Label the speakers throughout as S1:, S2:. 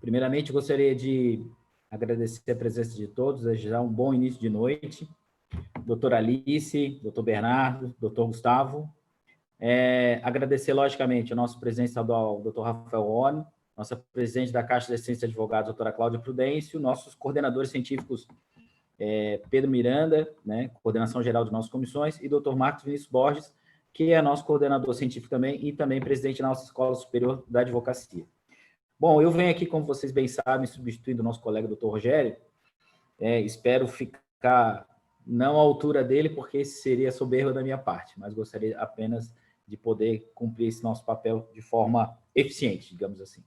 S1: Primeiramente, gostaria de agradecer a presença de todos, desejar um bom início de noite. Doutora Alice, doutor Bernardo, doutor Gustavo. Agradecer, logicamente, ao nosso presidente estadual, doutor Rafael Oni, nossa presidente da Caixa de Assistência de Advogados, doutora Cláudia Prudêncio, nossos coordenadores científicos, Pedro Miranda, né, coordenação geral de nossas comissões, e doutor Marcos Vinícius Borges, que é nosso coordenador científico também, e também presidente da nossa Escola Superior da Advocacia. Bom, eu venho aqui, como vocês bem sabem, substituindo o nosso colega doutor Rogério. Espero ficar não à altura dele, porque esse seria soberba da minha parte, mas gostaria apenas de poder cumprir esse nosso papel de forma eficiente, digamos assim.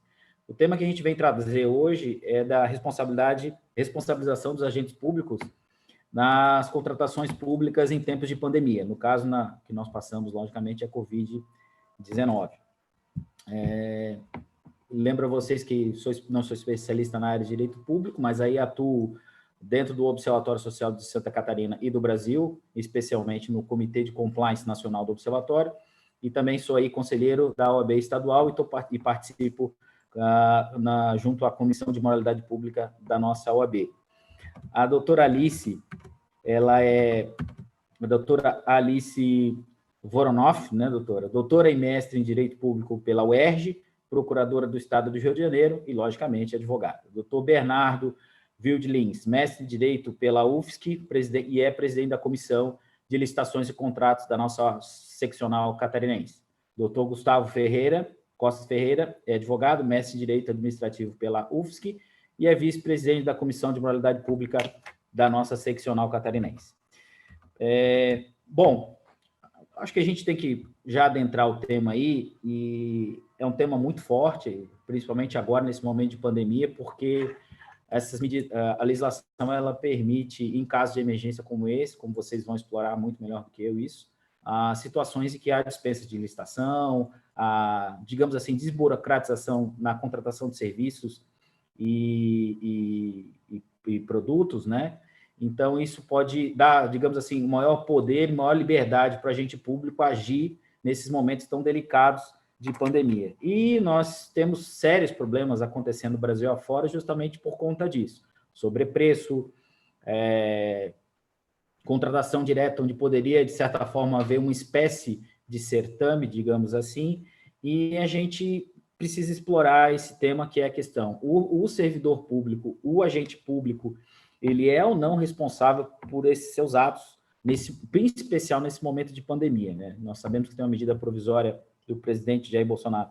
S1: O tema que a gente vem trazer hoje é da responsabilização dos agentes públicos nas contratações públicas em tempos de pandemia, no caso que nós passamos, logicamente, a Covid-19. Lembro a vocês que não sou especialista na área de direito público, mas aí atuo dentro do Observatório Social de Santa Catarina e do Brasil, especialmente no Comitê de Compliance Nacional do Observatório, e também sou aí conselheiro da OAB estadual e participo junto à Comissão de Moralidade Pública da nossa OAB. A doutora Alice, ela é a doutora Alice Voronoff, né, doutora? Doutora e mestre em Direito Público pela UERJ, procuradora do Estado do Rio de Janeiro e, logicamente, advogada. Doutor Bernardo Wildlins, mestre em Direito pela UFSC e é presidente da Comissão de Licitações e Contratos da nossa seccional catarinense. Doutor Gustavo Costas Ferreira, é advogado, mestre em Direito Administrativo pela UFSC e é vice-presidente da Comissão de Moralidade Pública da nossa seccional catarinense. Bom, acho que a gente tem que já adentrar o tema aí, e é um tema muito forte, principalmente agora, nesse momento de pandemia, porque a legislação ela permite, em casos de emergência como esse, como vocês vão explorar muito melhor do que eu isso, situações em que há dispensa de licitação, digamos assim, desburocratização na contratação de serviços e produtos, né? Então, isso pode dar, digamos assim, um maior poder, maior liberdade para o agente público agir nesses momentos tão delicados de pandemia. E nós temos sérios problemas acontecendo no Brasil afora justamente por conta disso. Sobrepreço, contratação direta, onde poderia, de certa forma, haver uma espécie de certame, digamos assim, e a gente precisa explorar esse tema, que é a questão. O servidor público, o agente público, ele é ou não responsável por esses seus atos, em especial nesse momento de pandemia, né? Nós sabemos que tem uma medida provisória do presidente Jair Bolsonaro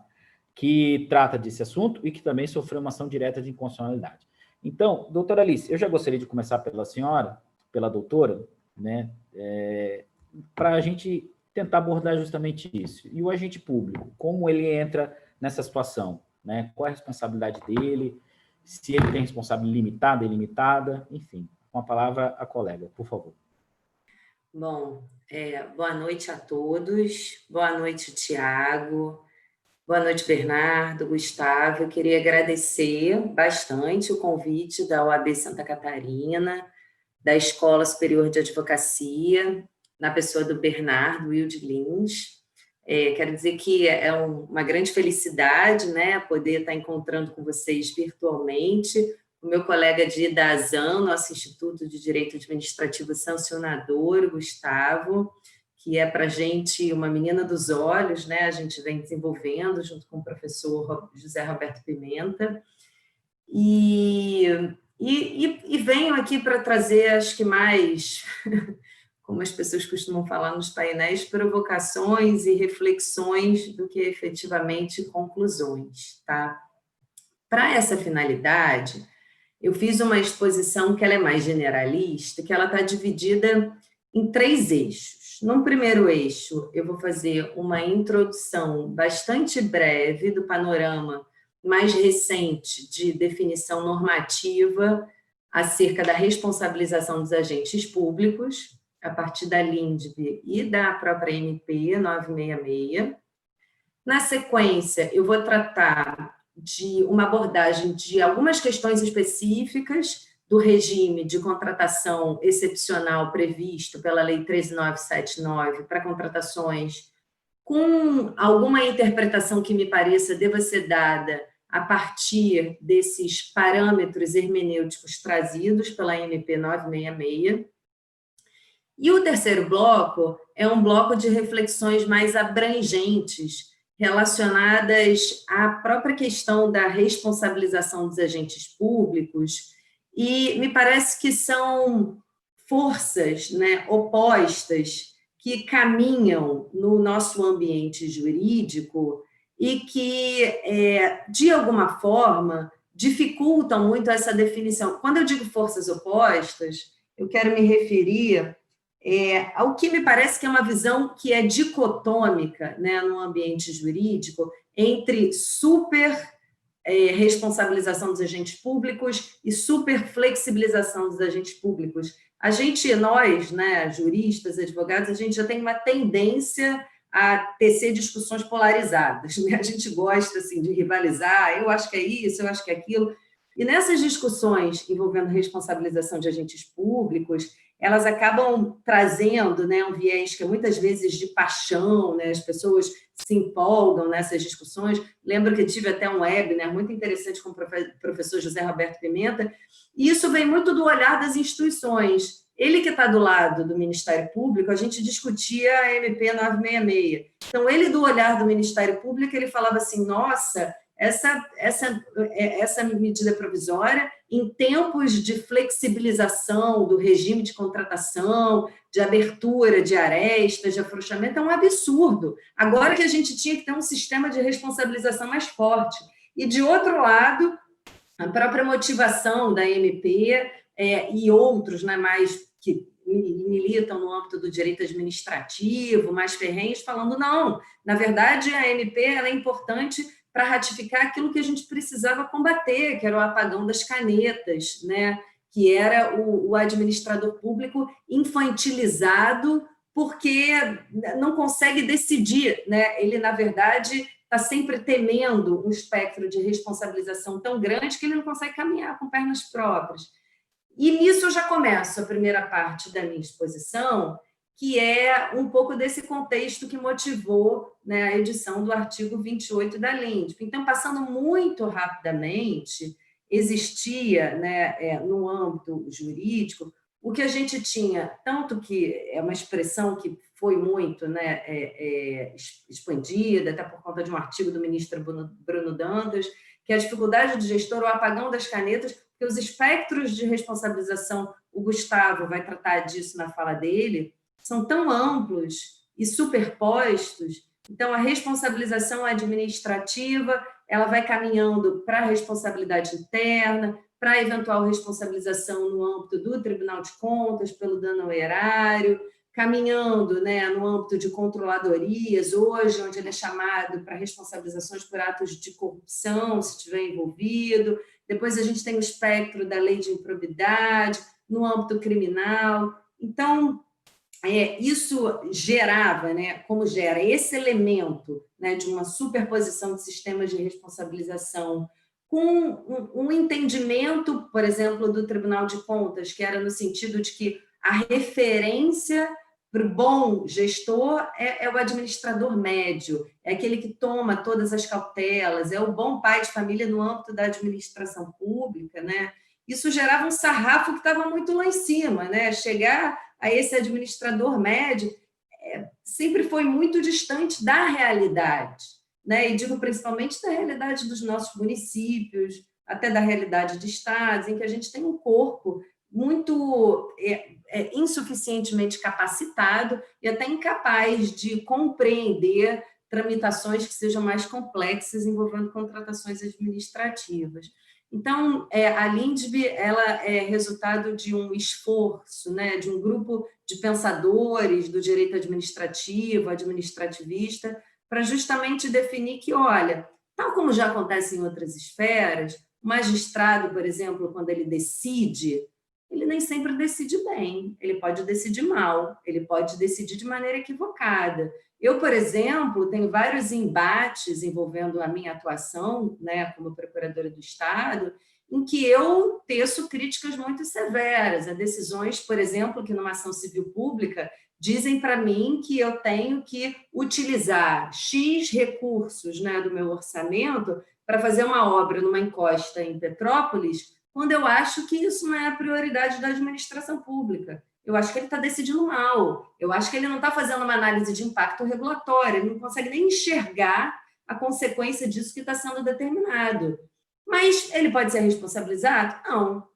S1: que trata desse assunto e que também sofreu uma ação direta de inconstitucionalidade. Então, doutora Alice, eu já gostaria de começar pela senhora, pela doutora, né, para a gente tentar abordar justamente isso. E o agente público, como ele entra nessa situação, né? Qual é a responsabilidade dele, se ele tem responsabilidade limitada, ilimitada, enfim. Com a palavra a colega, por favor.
S2: Bom, boa noite a todos, boa noite, Tiago, boa noite, Bernardo, Gustavo. Eu queria agradecer bastante o convite da OAB Santa Catarina, da Escola Superior de Advocacia, na pessoa do Bernardo Wildlins. Quero dizer que é uma grande felicidade, né, poder estar encontrando com vocês virtualmente, o meu colega de IDASAN, nosso Instituto de Direito Administrativo Sancionador, o Gustavo, que é para a gente uma menina dos olhos, né, a gente vem desenvolvendo junto com o professor José Roberto Pimenta, e venho aqui para trazer, acho que mais... como as pessoas costumam falar nos painéis, provocações e reflexões do que efetivamente conclusões, tá? Para essa finalidade, eu fiz uma exposição que ela é mais generalista, que ela está dividida em 3 eixos. No primeiro eixo, eu vou fazer uma introdução bastante breve do panorama mais recente de definição normativa acerca da responsabilização dos agentes públicos, a partir da LINDB e da própria MP 966. Na sequência, eu vou tratar de uma abordagem de algumas questões específicas do regime de contratação excepcional previsto pela Lei 13.979 para contratações com alguma interpretação que me pareça deva ser dada a partir desses parâmetros hermenêuticos trazidos pela MP 966. E o terceiro bloco é um bloco de reflexões mais abrangentes, relacionadas à própria questão da responsabilização dos agentes públicos, e me parece que são forças, né, opostas que caminham no nosso ambiente jurídico e que, de alguma forma, dificultam muito essa definição. Quando eu digo forças opostas, eu quero me referir ao que me parece que é uma visão que é dicotômica, né, no ambiente jurídico, entre responsabilização dos agentes públicos e superflexibilização dos agentes públicos. Nós, né, juristas, advogados, a gente já tem uma tendência a tecer discussões polarizadas, né? A gente gosta assim, de rivalizar, eu acho que é isso, eu acho que é aquilo. E nessas discussões envolvendo responsabilização de agentes públicos, elas acabam trazendo, né, um viés que é muitas vezes de paixão, né? As pessoas se empolgam nessas discussões. Lembro que tive até um webinar muito interessante com o professor José Roberto Pimenta, e isso vem muito do olhar das instituições. Ele que está do lado do Ministério Público, a gente discutia a MP 966. Então, ele do olhar do Ministério Público, ele falava assim, nossa, essa medida provisória, em tempos de flexibilização do regime de contratação, de abertura de arestas, de afrouxamento, é um absurdo. Agora que a gente tinha que ter um sistema de responsabilização mais forte. E, de outro lado, a própria motivação da MP e outros, né, mais que militam no âmbito do direito administrativo, mais ferrenhos, falando, não, na verdade, a MP ela é importante para ratificar aquilo que a gente precisava combater, que era o apagão das canetas, né? Que era o administrador público infantilizado porque não consegue decidir, né? Ele, na verdade, está sempre temendo um espectro de responsabilização tão grande que ele não consegue caminhar com pernas próprias. E nisso eu já começo a primeira parte da minha exposição, que é um pouco desse contexto que motivou, né, a edição do artigo 28 da LINDB. Então, passando muito rapidamente, existia, né, no âmbito jurídico, o que a gente tinha, tanto que é uma expressão que foi muito, né, expandida, até por conta de um artigo do ministro Bruno Dantas, que é a dificuldade do gestor, o apagão das canetas, porque os espectros de responsabilização, o Gustavo vai tratar disso na fala dele, são tão amplos e superpostos. Então, a responsabilização administrativa ela vai caminhando para a responsabilidade interna, para a eventual responsabilização no âmbito do Tribunal de Contas, pelo dano ao erário, caminhando, né, no âmbito de controladorias, hoje, onde ele é chamado para responsabilizações por atos de corrupção, se estiver envolvido. Depois, a gente tem o espectro da lei de improbidade, no âmbito criminal. Então, isso gerava, né, como gera esse elemento, né, de uma superposição de sistemas de responsabilização com um entendimento, por exemplo, do Tribunal de Contas, que era no sentido de que a referência para o bom gestor é o administrador médio, é aquele que toma todas as cautelas, é o bom pai de família no âmbito da administração pública, né? Isso gerava um sarrafo que estava muito lá em cima, né? Chegar a esse administrador médio sempre foi muito distante da realidade, né? E digo principalmente da realidade dos nossos municípios, até da realidade de estados, em que a gente tem um corpo muito insuficientemente capacitado e até incapaz de compreender tramitações que sejam mais complexas envolvendo contratações administrativas. Então, a LINDB ela é resultado de um esforço, né, de um grupo de pensadores do direito administrativo, administrativista, para justamente definir que, olha, tal como já acontece em outras esferas, o magistrado, por exemplo, quando ele decide, ele nem sempre decide bem, ele pode decidir mal, ele pode decidir de maneira equivocada. Eu, por exemplo, tenho vários embates envolvendo a minha atuação, né, como procuradora do Estado, em que eu teço críticas muito severas a decisões, por exemplo, que numa ação civil pública dizem para mim que eu tenho que utilizar X recursos, né, do meu orçamento para fazer uma obra numa encosta em Petrópolis, quando eu acho que isso não é a prioridade da administração pública. Eu acho que ele está decidindo mal, eu acho que ele não está fazendo uma análise de impacto regulatório, ele não consegue nem enxergar a consequência disso que está sendo determinado. Mas ele pode ser responsabilizado? Não,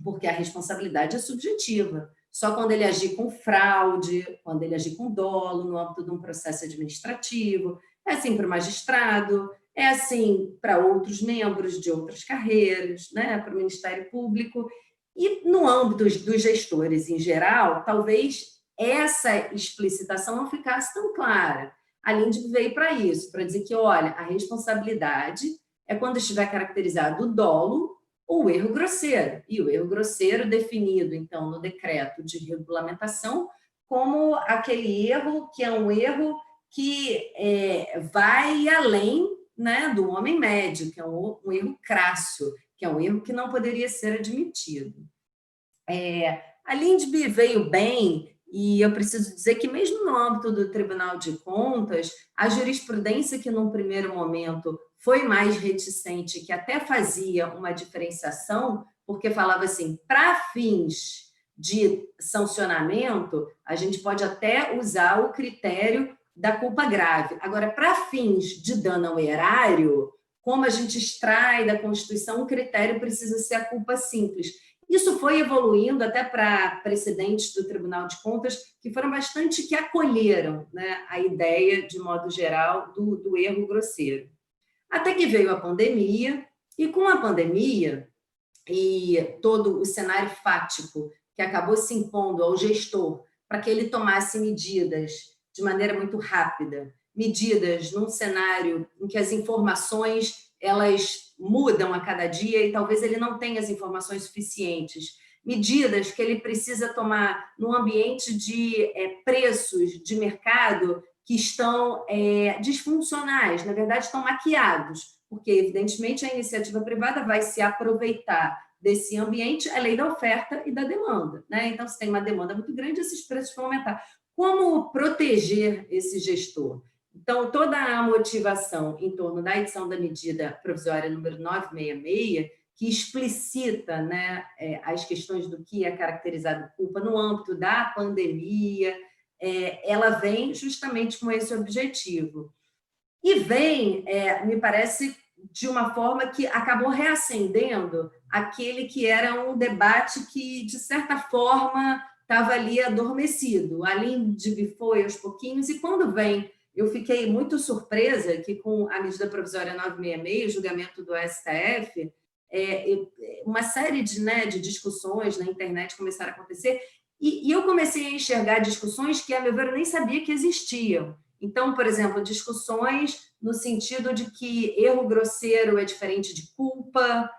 S2: porque a responsabilidade é subjetiva. Só quando ele agir com fraude, quando ele agir com dolo no âmbito de um processo administrativo, é assim para o magistrado, é assim para outros membros de outras carreiras, né, para o Ministério Público. E no âmbito dos gestores em geral, talvez essa explicitação não ficasse tão clara. A LINDB veio para isso, para dizer que, olha, a responsabilidade é quando estiver caracterizado o dolo ou o erro grosseiro. E o erro grosseiro definido, então, no decreto de regulamentação como aquele erro que é um erro que vai além, né, do homem médio, que é um erro crasso, que é um erro que não poderia ser admitido. A LINDB veio bem, e eu preciso dizer que mesmo no âmbito do Tribunal de Contas, a jurisprudência que num primeiro momento foi mais reticente, que até fazia uma diferenciação, porque falava assim, para fins de sancionamento, a gente pode até usar o critério da culpa grave. Agora, para fins de dano ao erário, como a gente extrai da Constituição, o critério precisa ser a culpa simples. Isso foi evoluindo até para precedentes do Tribunal de Contas, que foram bastante que acolheram, né, a ideia, de modo geral, do erro grosseiro. Até que veio a pandemia, e com a pandemia e todo o cenário fático que acabou se impondo ao gestor para que ele tomasse medidas de maneira muito rápida, medidas num cenário em que as informações elas mudam a cada dia e talvez ele não tenha as informações suficientes, medidas que ele precisa tomar num ambiente de preços de mercado que estão disfuncionais, na verdade estão maquiados, porque evidentemente a iniciativa privada vai se aproveitar desse ambiente, a lei da oferta e da demanda, né? Então, se tem uma demanda muito grande, esses preços vão aumentar. Como proteger esse gestor? Então, toda a motivação em torno da edição da medida provisória número 966, que explicita, né, as questões do que é caracterizado culpa no âmbito da pandemia, ela vem justamente com esse objetivo. E vem, me parece, de uma forma que acabou reacendendo aquele que era um debate que, de certa forma, estava ali adormecido. A LINDB foi aos pouquinhos, e quando vem, eu fiquei muito surpresa que, com a medida provisória 966, o julgamento do STF, uma série de discussões na internet começaram a acontecer, e eu comecei a enxergar discussões que, a meu ver, eu nem sabia que existiam. Então, por exemplo, discussões no sentido de que erro grosseiro é diferente de culpa,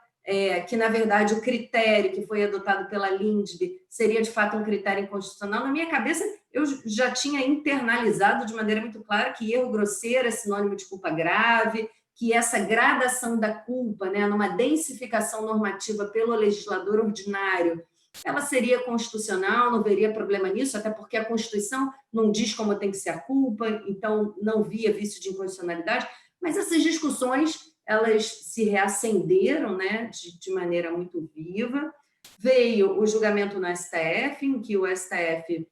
S2: que, na verdade, o critério que foi adotado pela LINDB seria, de fato, um critério inconstitucional. Na minha cabeça, eu já tinha internalizado de maneira muito clara que erro grosseiro é sinônimo de culpa grave, que essa gradação da culpa, né, numa densificação normativa pelo legislador ordinário, ela seria constitucional, não veria problema nisso, até porque a Constituição não diz como tem que ser a culpa, então não via vício de inconstitucionalidade, mas essas discussões elas se reacenderam, né, de maneira muito viva. Veio o julgamento no STF, em que o STF,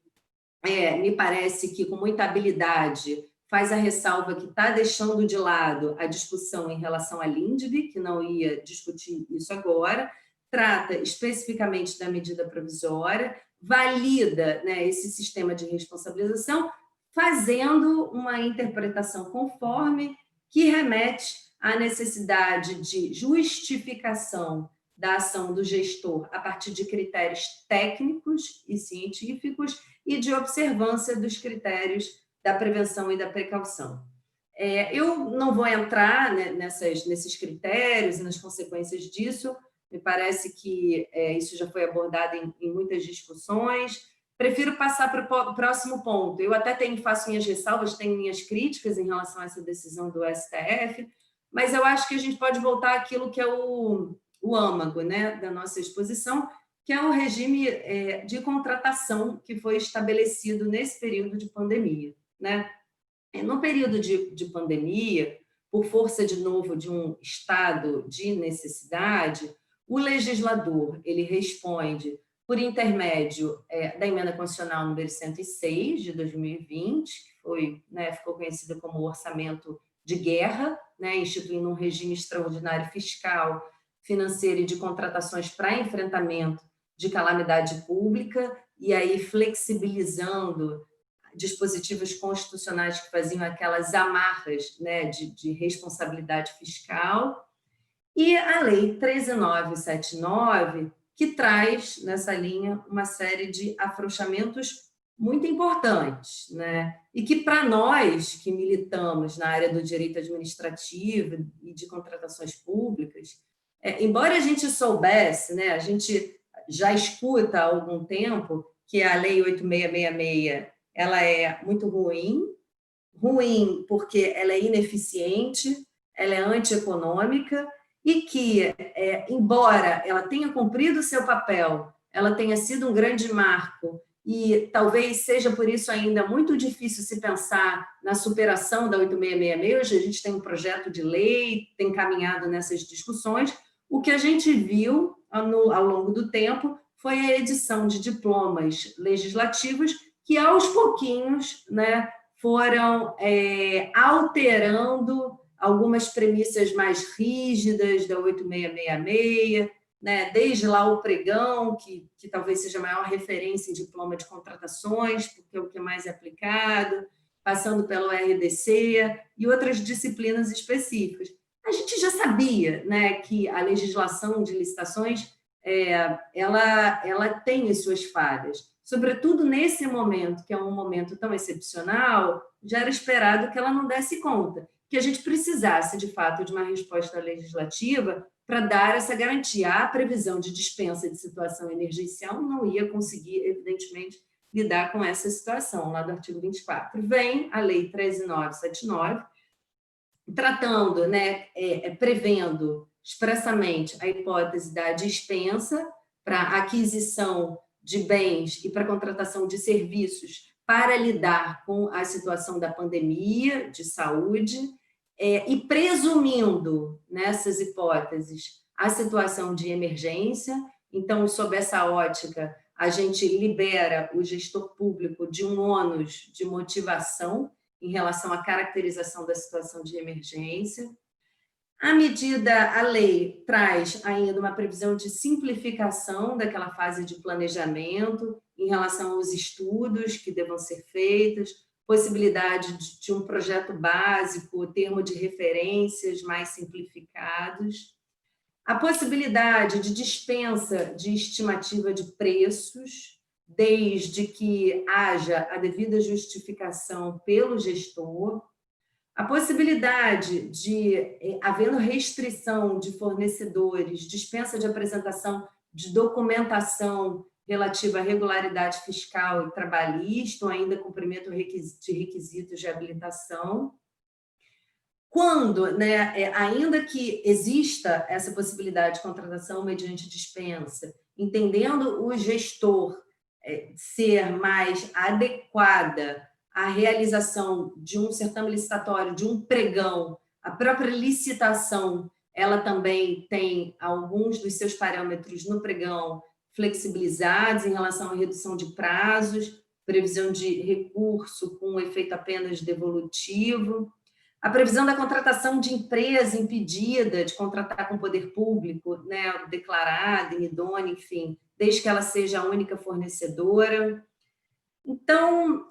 S2: me parece que com muita habilidade, faz a ressalva que está deixando de lado a discussão em relação à LINDB, que não ia discutir isso agora, trata especificamente da medida provisória, valida, né, esse sistema de responsabilização, fazendo uma interpretação conforme que remete à necessidade de justificação da ação do gestor a partir de critérios técnicos e científicos e de observância dos critérios da prevenção e da precaução. Eu não vou entrar, né, nesses critérios e nas consequências disso, me parece que isso já foi abordado em muitas discussões. Prefiro passar para o próximo ponto. Eu até faço minhas ressalvas, tenho minhas críticas em relação a essa decisão do STF, mas eu acho que a gente pode voltar àquilo que é o âmago, né, da nossa exposição, que é o regime de contratação que foi estabelecido nesse período de pandemia, né? No período de pandemia, por força, de novo, de um estado de necessidade, o legislador ele responde por intermédio da Emenda Constitucional número 106, de 2020, que foi, né, ficou conhecida como Orçamento de Guerra, né, instituindo um regime extraordinário fiscal, financeiro e de contratações para enfrentamento de calamidade pública, e aí flexibilizando dispositivos constitucionais que faziam aquelas amarras, né, de responsabilidade fiscal, e a Lei 13.979, que traz nessa linha uma série de afrouxamentos muito importantes, né? E que, para nós que militamos na área do direito administrativo e de contratações públicas, embora a gente soubesse, né, a gente já escuta há algum tempo que a Lei 8.666 ela é muito ruim porque ela é ineficiente, ela é antieconômica, e que, embora ela tenha cumprido o seu papel, ela tenha sido um grande marco, e talvez seja por isso ainda muito difícil se pensar na superação da 8.666, hoje a gente tem um projeto de lei, tem caminhado nessas discussões, o que a gente viu ao longo do tempo foi a edição de diplomas legislativos que, aos pouquinhos, né, foram alterando algumas premissas mais rígidas da 8.666, né, desde lá o pregão, que talvez seja a maior referência em diploma de contratações, porque é o que mais é aplicado, passando pelo RDC e outras disciplinas específicas. A gente já sabia, né, que a legislação de licitações ela tem as suas falhas. Sobretudo nesse momento, que é um momento tão excepcional, já era esperado que ela não desse conta, que a gente precisasse, de fato, de uma resposta legislativa para dar essa garantia. A previsão de dispensa de situação emergencial não ia conseguir, evidentemente, lidar com essa situação. Lá do artigo 24, vem a Lei 13.979, tratando, né, prevendo expressamente a hipótese da dispensa para aquisição de bens e para contratação de serviços para lidar com a situação da pandemia de saúde, e presumindo nessas hipóteses a situação de emergência. Então, sob essa ótica, a gente libera o gestor público de um ônus de motivação em relação à caracterização da situação de emergência. A lei traz ainda uma previsão de simplificação daquela fase de planejamento em relação aos estudos que devam ser feitos, possibilidade de um projeto básico, termo de referências mais simplificados, a possibilidade de dispensa de estimativa de preços, desde que haja a devida justificação pelo gestor, a possibilidade de, havendo restrição de fornecedores, dispensa de apresentação de documentação relativa à regularidade fiscal e trabalhista, ou ainda cumprimento de requisitos de habilitação. Quando, né, ainda que exista essa possibilidade de contratação mediante dispensa, entendendo o gestor ser mais adequada à realização de um certame licitatório, de um pregão, a própria licitação, ela também tem alguns dos seus parâmetros no pregão flexibilizados em relação à redução de prazos, previsão de recurso com efeito apenas devolutivo, a previsão da contratação de empresa impedida de contratar com o poder público, né, declarada, inidônea, enfim, desde que ela seja a única fornecedora. Então,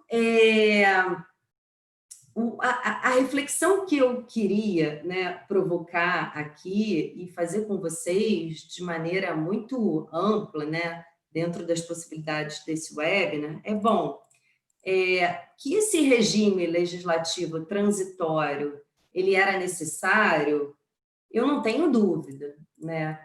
S2: a reflexão que eu queria, né, provocar aqui e fazer com vocês de maneira muito ampla, né, dentro das possibilidades desse webinar, que esse regime legislativo transitório ele era necessário, eu não tenho dúvida, né?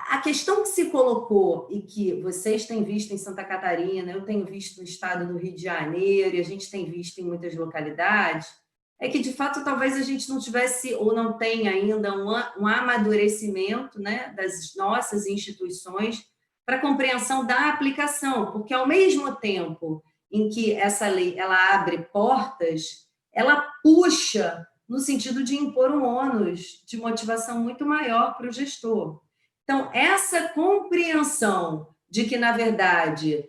S2: A questão que se colocou e que vocês têm visto em Santa Catarina, eu tenho visto no estado do Rio de Janeiro, e a gente tem visto em muitas localidades, é que, de fato, talvez a gente não tivesse ou não tenha ainda um amadurecimento, né, das nossas instituições para a compreensão da aplicação, porque, ao mesmo tempo em que essa lei ela abre portas, ela puxa no sentido de impor um ônus de motivação muito maior para o gestor. Então, essa compreensão de que, na verdade,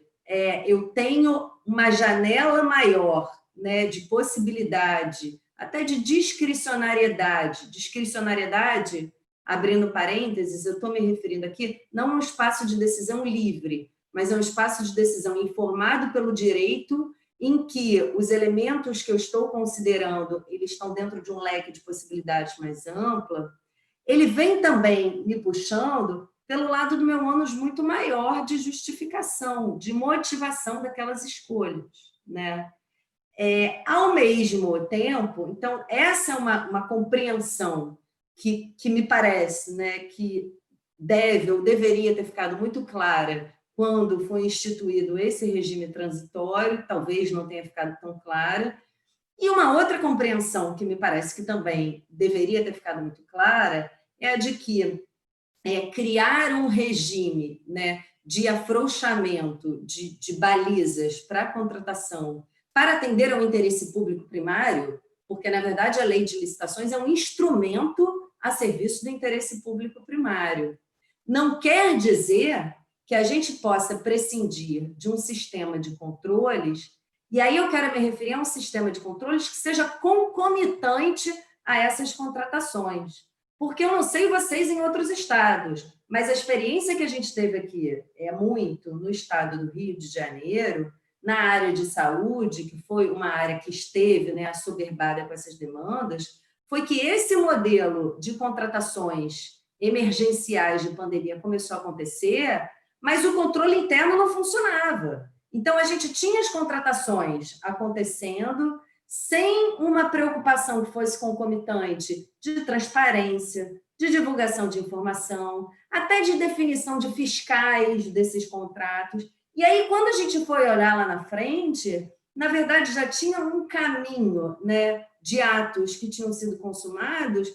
S2: eu tenho uma janela maior, né, de possibilidade, até de discricionariedade. Discricionariedade, abrindo parênteses, eu estou me referindo aqui não a um espaço de decisão livre, mas a um espaço de decisão informado pelo direito, em que os elementos que eu estou considerando, eles estão dentro de um leque de possibilidades mais ampla. Ele vem também me puxando pelo lado do meu ônus muito maior de justificação, de motivação daquelas escolhas, né? Ao mesmo tempo, então, essa é uma compreensão que me parece, né, que deve ou deveria ter ficado muito clara quando foi instituído esse regime transitório, talvez não tenha ficado tão clara. E uma outra compreensão que me parece que também deveria ter ficado muito clara é a de que criar um regime, né, de afrouxamento de balizas para a contratação para atender ao interesse público primário, porque, na verdade, a lei de licitações é um instrumento a serviço do interesse público primário. Não quer dizer que a gente possa prescindir de um sistema de controles, e aí eu quero me referir a um sistema de controles que seja concomitante a essas contratações. Porque eu não sei vocês em outros estados, mas a experiência que a gente teve aqui muito no estado do Rio de Janeiro, na área de saúde, que foi uma área que esteve, né, assoberbada com essas demandas, foi que esse modelo de contratações emergenciais de pandemia começou a acontecer, mas o controle interno não funcionava. Então, a gente tinha as contratações acontecendo sem uma preocupação que fosse concomitante de transparência, de divulgação de informação, até de definição de fiscais desses contratos. E aí, quando a gente foi olhar lá na frente, na verdade, já tinha um caminho, né, de atos que tinham sido consumados,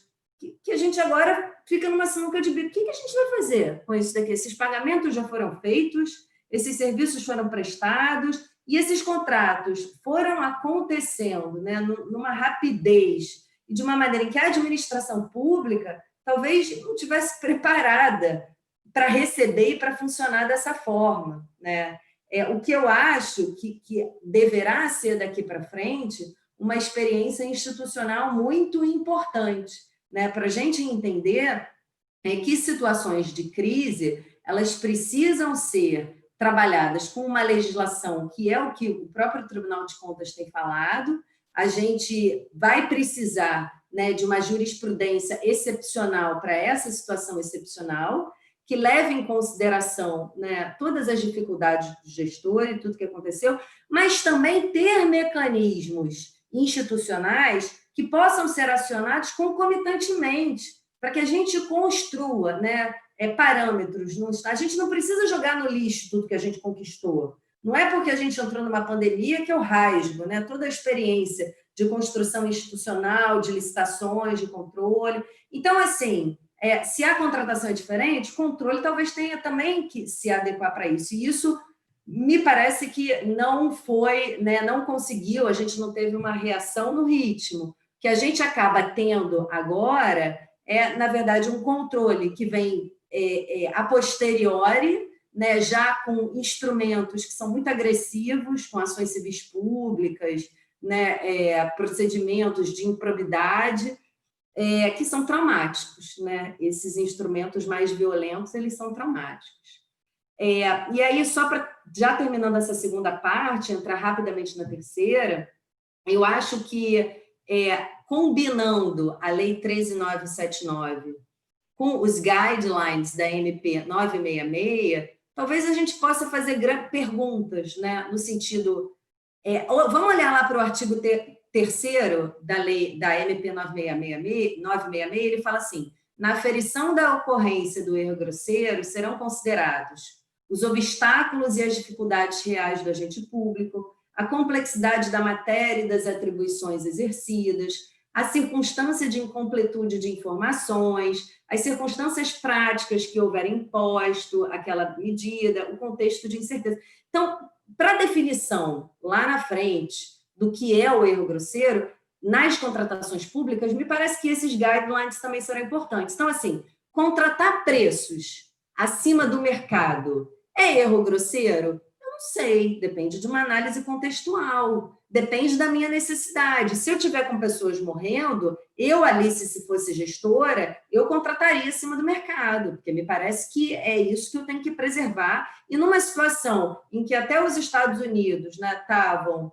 S2: que a gente agora fica numa sinuca de bico. O que a gente vai fazer com isso daqui? Esses pagamentos já foram feitos, esses serviços foram prestados, e esses contratos foram acontecendo, né, numa rapidez e de uma maneira em que a administração pública talvez não estivesse preparada para receber e para funcionar dessa forma, né? O que eu acho que deverá ser daqui para frente uma experiência institucional muito importante, né, para a gente entender que situações de crise elas precisam ser trabalhadas com uma legislação que é o que o próprio Tribunal de Contas tem falado. A gente vai precisar, né, de uma jurisprudência excepcional para essa situação excepcional, que leve em consideração, né, todas as dificuldades do gestor e tudo que aconteceu, mas também ter mecanismos institucionais que possam ser acionados concomitantemente, para que a gente construa, né, parâmetros. A gente não precisa jogar no lixo tudo que a gente conquistou. Não é porque a gente entrou numa pandemia que eu rasgo, né, toda a experiência de construção institucional, de licitações, de controle. Então, assim, se a contratação é diferente, o controle talvez tenha também que se adequar para isso. E isso me parece que não foi, né, não conseguiu, a gente não teve uma reação no ritmo. O que a gente acaba tendo agora na verdade, um controle que vem a posteriori, né, já com instrumentos que são muito agressivos, com ações civis públicas, né, procedimentos de improbidade, que são traumáticos, né? Esses instrumentos mais violentos, eles são traumáticos. E aí, só para, já terminando essa segunda parte, entrar rapidamente na terceira, eu acho que, combinando a Lei 13.979 com os guidelines da MP 966, talvez a gente possa fazer perguntas, né? No sentido... vamos olhar lá para o artigo 3º da lei da MP 966, ele fala assim: na aferição da ocorrência do erro grosseiro serão considerados os obstáculos e as dificuldades reais do agente público, a complexidade da matéria e das atribuições exercidas, a circunstância de incompletude de informações, as circunstâncias práticas que houverem imposto aquela medida, o contexto de incerteza. Então, para a definição lá na frente do que é o erro grosseiro, nas contratações públicas, me parece que esses guidelines também serão importantes. Então, assim, contratar preços acima do mercado é erro grosseiro? Eu não sei, depende de uma análise contextual, depende da minha necessidade. Se eu tiver com pessoas morrendo, eu, Alice, se fosse gestora, eu contrataria acima do mercado, porque me parece que é isso que eu tenho que preservar. E numa situação em que até os Estados Unidos estavam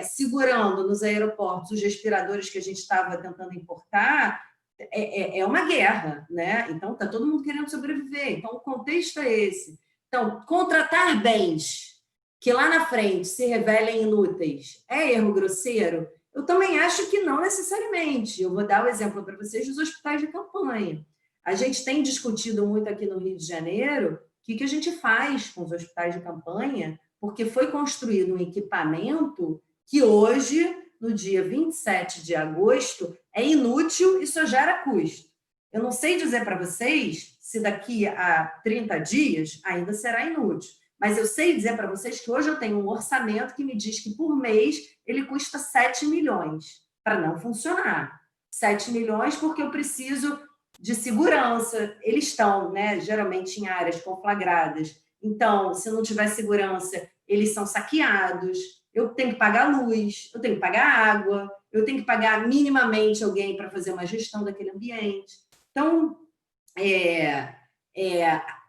S2: segurando nos aeroportos os respiradores que a gente estava tentando importar, é uma guerra, né? Então, está todo mundo querendo sobreviver. Então, o contexto é esse. Então, contratar bens que lá na frente se revelem inúteis é erro grosseiro? Eu também acho que não necessariamente. Eu vou dar o exemplo para vocês dos hospitais de campanha. A gente tem discutido muito aqui no Rio de Janeiro o que a gente faz com os hospitais de campanha, porque foi construído um equipamento que hoje, no dia 27 de agosto, é inútil e só gera custo. Eu não sei dizer para vocês se daqui a 30 dias ainda será inútil, mas eu sei dizer para vocês que hoje eu tenho um orçamento que me diz que por mês ele custa 7 milhões para não funcionar. 7 milhões porque eu preciso de segurança. Eles estão, né, geralmente em áreas conflagradas. Então, se não tiver segurança, eles são saqueados. Eu tenho que pagar luz, eu tenho que pagar água, eu tenho que pagar minimamente alguém para fazer uma gestão daquele ambiente. Então,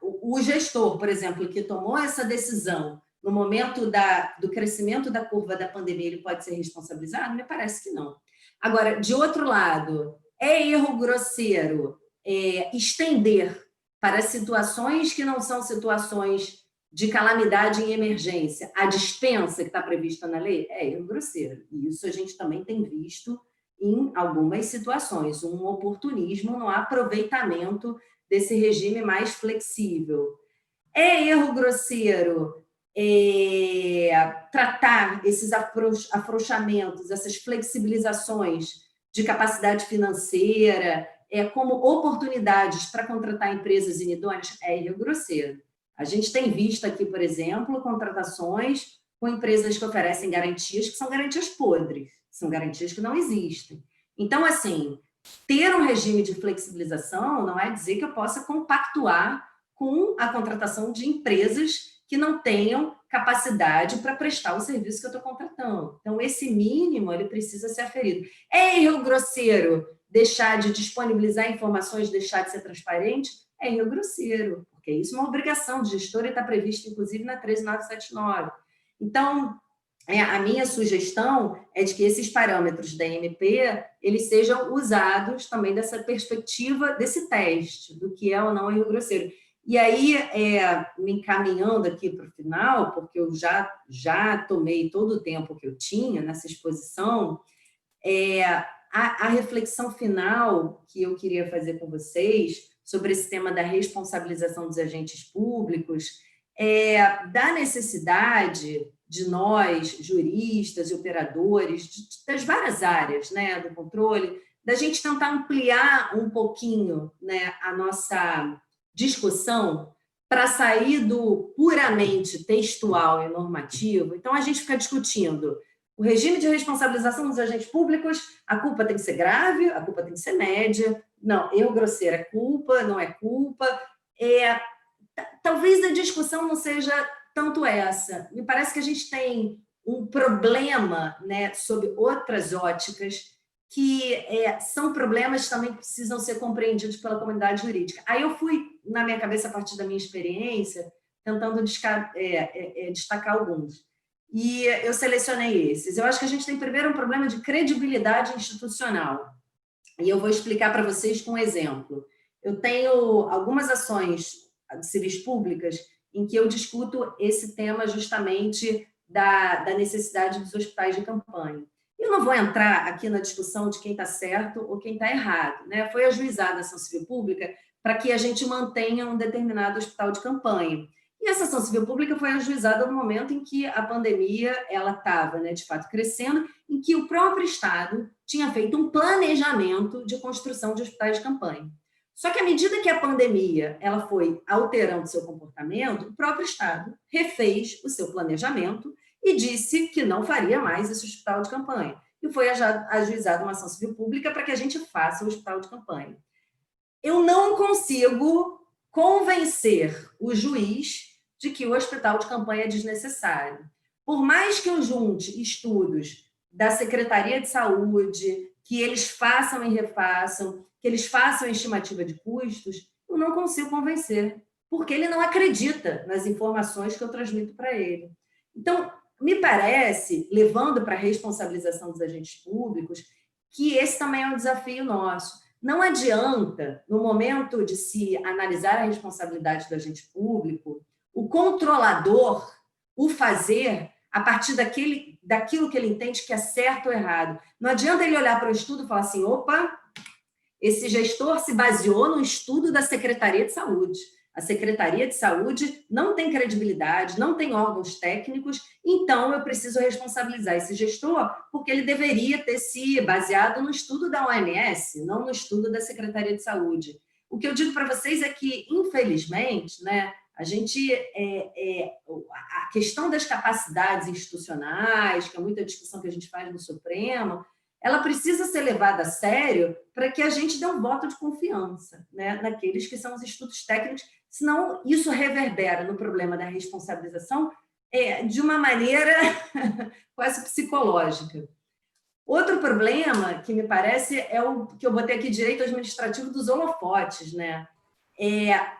S2: o gestor, por exemplo, que tomou essa decisão no momento do crescimento da curva da pandemia, ele pode ser responsabilizado? Me parece que não. Agora, de outro lado, é erro grosseiro estender para situações que não são situações de calamidade em emergência a dispensa que está prevista na lei? É erro grosseiro. E isso a gente também tem visto em algumas situações, um oportunismo no aproveitamento desse regime mais flexível. É erro grosseiro tratar esses afrouxamentos, essas flexibilizações de capacidade financeira como oportunidades para contratar empresas inidôneas? É erro grosseiro. A gente tem visto aqui, por exemplo, contratações com empresas que oferecem garantias que são garantias podres, são garantias que não existem. Então, assim, ter um regime de flexibilização não é dizer que eu possa compactuar com a contratação de empresas que não tenham capacidade para prestar o serviço que eu estou contratando. Então, esse mínimo ele precisa ser aferido. É erro grosseiro deixar de disponibilizar informações, deixar de ser transparente? É erro grosseiro, porque isso é uma obrigação de gestor e está previsto, inclusive, na 13979. Então, a minha sugestão é de que esses parâmetros da MP eles sejam usados também dessa perspectiva desse teste, do que é ou não erro grosseiro. E aí, me encaminhando aqui para o final, porque eu já tomei todo o tempo que eu tinha nessa exposição, a reflexão final que eu queria fazer com vocês sobre esse tema da responsabilização dos agentes públicos da necessidade de nós, juristas e operadores, das várias áreas, né, do controle, da gente tentar ampliar um pouquinho, né, a nossa discussão para sair do puramente textual e normativo. Então, a gente fica discutindo o regime de responsabilização dos agentes públicos, a culpa tem que ser grave, a culpa tem que ser média, não, erro grosseiro é culpa, não é culpa. Talvez a discussão não seja tanto essa. Me parece que a gente tem um problema, né, sob outras óticas, que são problemas também que precisam ser compreendidos pela comunidade jurídica. Aí eu fui, na minha cabeça, a partir da minha experiência, tentando destacar alguns. E eu selecionei esses. Eu acho que a gente tem primeiro um problema de credibilidade institucional. E eu vou explicar para vocês com um exemplo. Eu tenho algumas ações civis públicas em que eu discuto esse tema justamente da necessidade dos hospitais de campanha. Eu não vou entrar aqui na discussão de quem está certo ou quem está errado, né? Foi ajuizada a ação civil pública para que a gente mantenha um determinado hospital de campanha.
S3: E essa ação civil pública foi ajuizada no momento em que a pandemia ela estava, né, de fato, crescendo, em que o próprio Estado tinha feito um planejamento de construção de hospitais de campanha. Só que à medida que a pandemia ela foi alterando seu comportamento, o próprio Estado refez o seu planejamento e disse que não faria mais esse hospital de campanha. E foi ajuizada uma ação civil pública para que a gente faça o hospital de campanha. Eu não consigo convencer o juiz de que o hospital de campanha é desnecessário. Por mais que eu junte estudos da Secretaria de Saúde, que eles façam e refaçam, que eles façam estimativa de custos, eu não consigo convencer, porque ele não acredita nas informações que eu transmito para ele. Então, me parece, levando para a responsabilização dos agentes públicos, que esse também é um desafio nosso. Não adianta, no momento de se analisar a responsabilidade do agente público, o controlador o fazer a partir daquilo que ele entende que é certo ou errado. Não adianta ele olhar para o estudo e falar assim, opa, esse gestor se baseou no estudo da Secretaria de Saúde. A Secretaria de Saúde não tem credibilidade, não tem órgãos técnicos, então eu preciso responsabilizar esse gestor porque ele deveria ter se baseado no estudo da OMS, não no estudo da Secretaria de Saúde. O que eu digo para vocês é que, infelizmente, né, a questão das capacidades institucionais, que é muita discussão que a gente faz no Supremo, ela precisa ser levada a sério para que a gente dê um voto de confiança, né, naqueles que são os estudos técnicos, senão isso reverbera no problema da responsabilização de uma maneira quase psicológica. Outro problema que me parece é o que eu botei aqui, direito administrativo dos holofotes, né?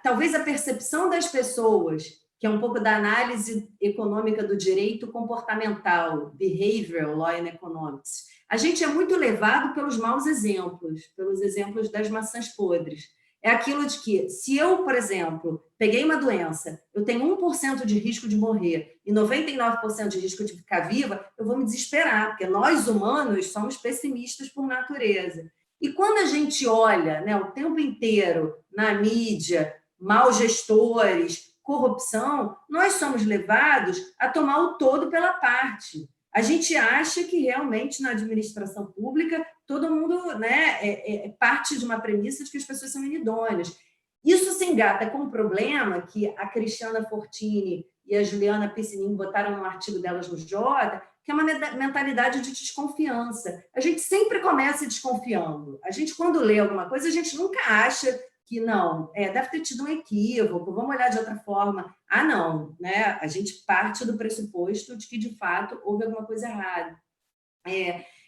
S3: Talvez a percepção das pessoas, que é um pouco da análise econômica do direito comportamental, Behavioral Law and Economics. A gente é muito levado pelos maus exemplos, pelos exemplos das maçãs podres. É aquilo de que, se eu, por exemplo, peguei uma doença, eu tenho 1% de risco de morrer e 99% de risco de ficar viva, eu vou me desesperar, porque nós humanos somos pessimistas por natureza. E quando a gente olha, né, o tempo inteiro na mídia, maus gestores, corrupção, nós somos levados a tomar o todo pela parte. A gente acha que realmente na administração pública todo mundo, né, parte de uma premissa de que as pessoas são inidôneas. Isso se engata com um problema que a Cristiana Fortini e a Juliana Piscinin botaram no artigo delas no Jota, que é uma mentalidade de desconfiança. A gente sempre começa desconfiando. A gente, quando lê alguma coisa, a gente nunca acha que não, deve ter tido um equívoco, vamos olhar de outra forma. Ah, não, né? A gente parte do pressuposto de que, de fato, houve alguma coisa errada.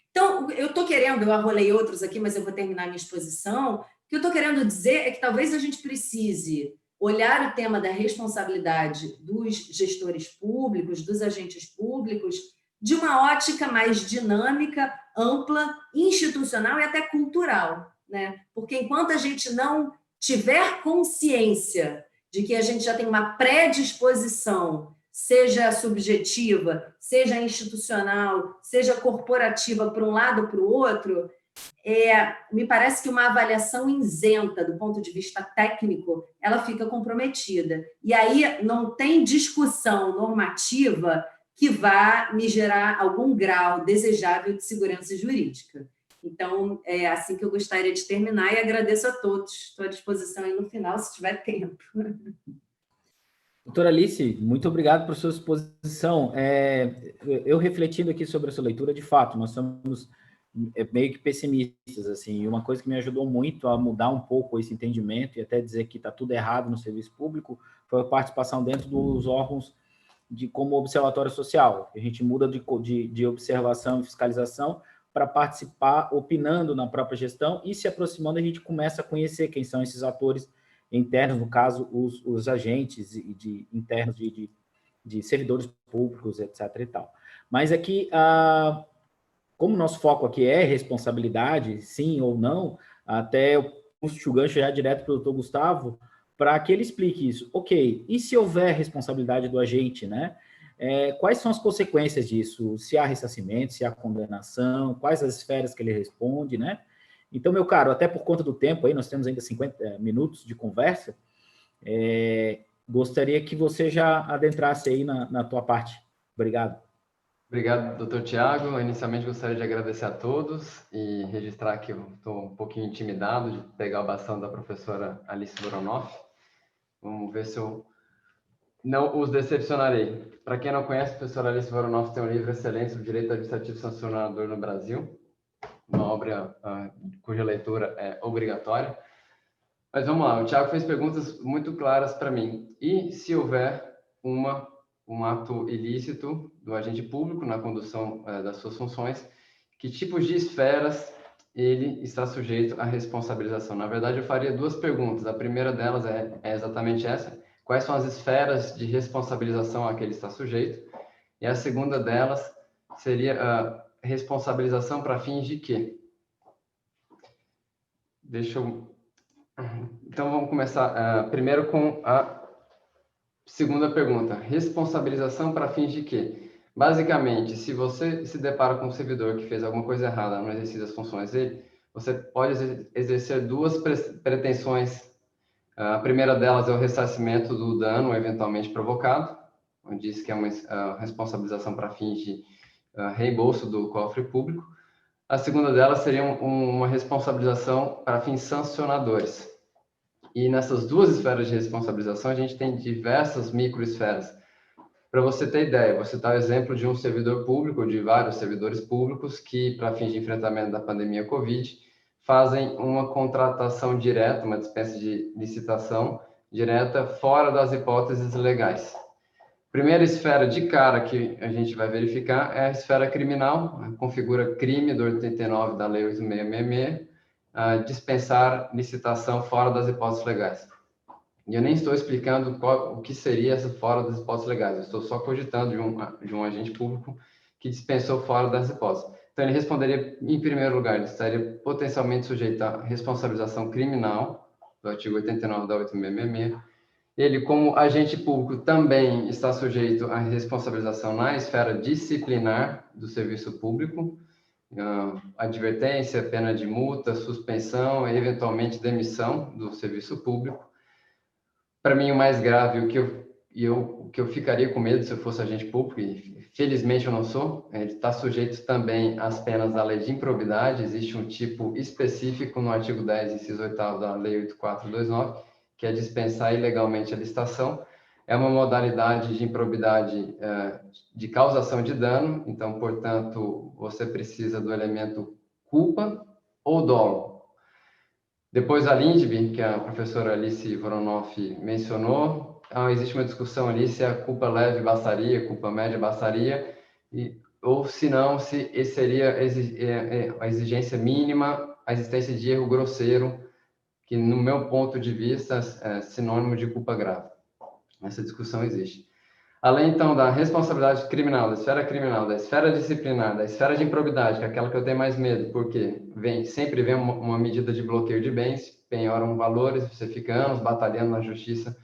S3: Então, eu estou querendo, eu arrolei outros aqui, mas eu vou terminar minha exposição. O que eu estou querendo dizer é que talvez a gente precise olhar o tema da responsabilidade dos gestores públicos, dos agentes públicos, de uma ótica mais dinâmica, ampla, institucional e até cultural, né? Porque enquanto a gente não tiver consciência de que a gente já tem uma predisposição, seja subjetiva, seja institucional, seja corporativa para um lado ou para o outro, me parece que uma avaliação isenta do ponto de vista técnico, ela fica comprometida. E aí não tem discussão normativa que vá me gerar algum grau desejável de segurança jurídica. Então, é assim que eu gostaria de terminar e agradeço a todos. Estou à disposição aí no final, se tiver tempo.
S1: Doutora Alice, muito obrigado por sua exposição. Eu refletindo aqui sobre a sua leitura, de fato, nós somos meio que pessimistas, assim, e uma coisa que me ajudou muito a mudar um pouco esse entendimento e até dizer que está tudo errado no serviço público foi a participação dentro dos órgãos como observatório social. A gente muda de observação e fiscalização para participar, opinando na própria gestão e se aproximando, a gente começa a conhecer quem são esses atores internos, no caso, os agentes internos de servidores públicos, etc. e tal. Mas aqui, como o nosso foco aqui é responsabilidade, sim ou não, até eu puxo o gancho já direto para o doutor Gustavo, para que ele explique isso. Ok, e se houver responsabilidade do agente, né? Quais são as consequências disso? Se há ressarcimento, se há condenação, quais as esferas que ele responde, né? Então, meu caro, até por conta do tempo aí, nós temos ainda 50 minutos de conversa, gostaria que você já adentrasse aí na tua parte. Obrigado.
S4: Obrigado, doutor Tiago. Inicialmente, gostaria de agradecer a todos e registrar que eu estou um pouquinho intimidado de pegar o bastão da professora Alice Voronoff. Vamos ver se eu não os decepcionarei. Para quem não conhece, a professora Alice Voronoff tem um livro excelente sobre direito administrativo sancionador no Brasil, uma obra cuja leitura é obrigatória. Mas vamos lá, o Tiago fez perguntas muito claras para mim. E se houver um ato ilícito do agente público na condução das suas funções, que tipos de esferas ele está sujeito à responsabilização? Na verdade, eu faria duas perguntas. A primeira delas é exatamente essa: quais são as esferas de responsabilização a que ele está sujeito? E a segunda delas seria a responsabilização para fins de quê? Então, vamos começar primeiro com a segunda pergunta. Responsabilização para fins de quê? Basicamente, se você se depara com um servidor que fez alguma coisa errada no exercício das funções dele, você pode exercer duas pretensões. A primeira delas é o ressarcimento do dano eventualmente provocado, onde diz que é uma responsabilização para fins de reembolso do cofre público. A segunda delas seria uma responsabilização para fins sancionadores. E nessas duas esferas de responsabilização, a gente tem diversas microesferas. Para você ter ideia, vou citar o exemplo de um servidor público, ou de vários servidores públicos, que, para fins de enfrentamento da pandemia Covid, fazem uma contratação direta, uma dispensa de licitação direta, fora das hipóteses legais. Primeira esfera de cara que a gente vai verificar é a esfera criminal, configura crime do 89 da Lei 8666, dispensar licitação fora das hipóteses legais. E eu nem estou explicando o que seria essa fora das hipóteses legais, eu estou só cogitando de um agente público que dispensou fora das hipóteses. Então, ele responderia, em primeiro lugar, ele estaria potencialmente sujeito à responsabilização criminal, do artigo 89 da 8666. Ele, como agente público, também está sujeito à responsabilização na esfera disciplinar do serviço público, advertência, pena de multa, suspensão e, eventualmente, demissão do serviço público. Para mim, o mais grave, o que eu ficaria com medo se eu fosse agente público, e felizmente eu não sou, ele está sujeito também às penas da lei de improbidade. Existe um tipo específico no artigo 10, inciso 8º da Lei 8429, que é dispensar ilegalmente a licitação. É uma modalidade de improbidade de causação de dano, então, portanto, você precisa do elemento culpa ou dolo. Depois, a LINDB, que a professora Alice Voronoff mencionou, existe uma discussão ali se a culpa leve bastaria, culpa média bastaria, ou se não, se seria a exigência mínima, a existência de erro grosseiro, que, no meu ponto de vista, é sinônimo de culpa grave. Essa discussão existe. Além, então, da responsabilidade criminal, da esfera disciplinar, da esfera de improbidade, que é aquela que eu tenho mais medo, porque sempre vem uma medida de bloqueio de bens, penhoram valores, você fica anos batalhando na justiça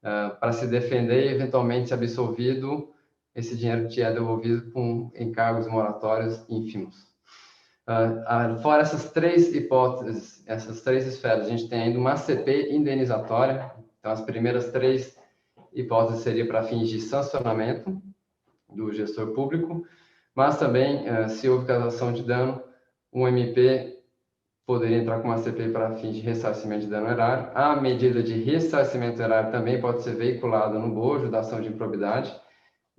S4: para se defender e, eventualmente, se absolvido, esse dinheiro te é devolvido com encargos moratórios ínfimos. Fora essas três hipóteses, essas três esferas, a gente tem ainda uma CP indenizatória. Então, as primeiras três hipóteses seriam para fins de sancionamento do gestor público, mas também, se houve causação de dano, um MP poderia entrar com uma CP para fins de ressarcimento de dano erário. A medida de ressarcimento erário também pode ser veiculada no bojo da ação de improbidade,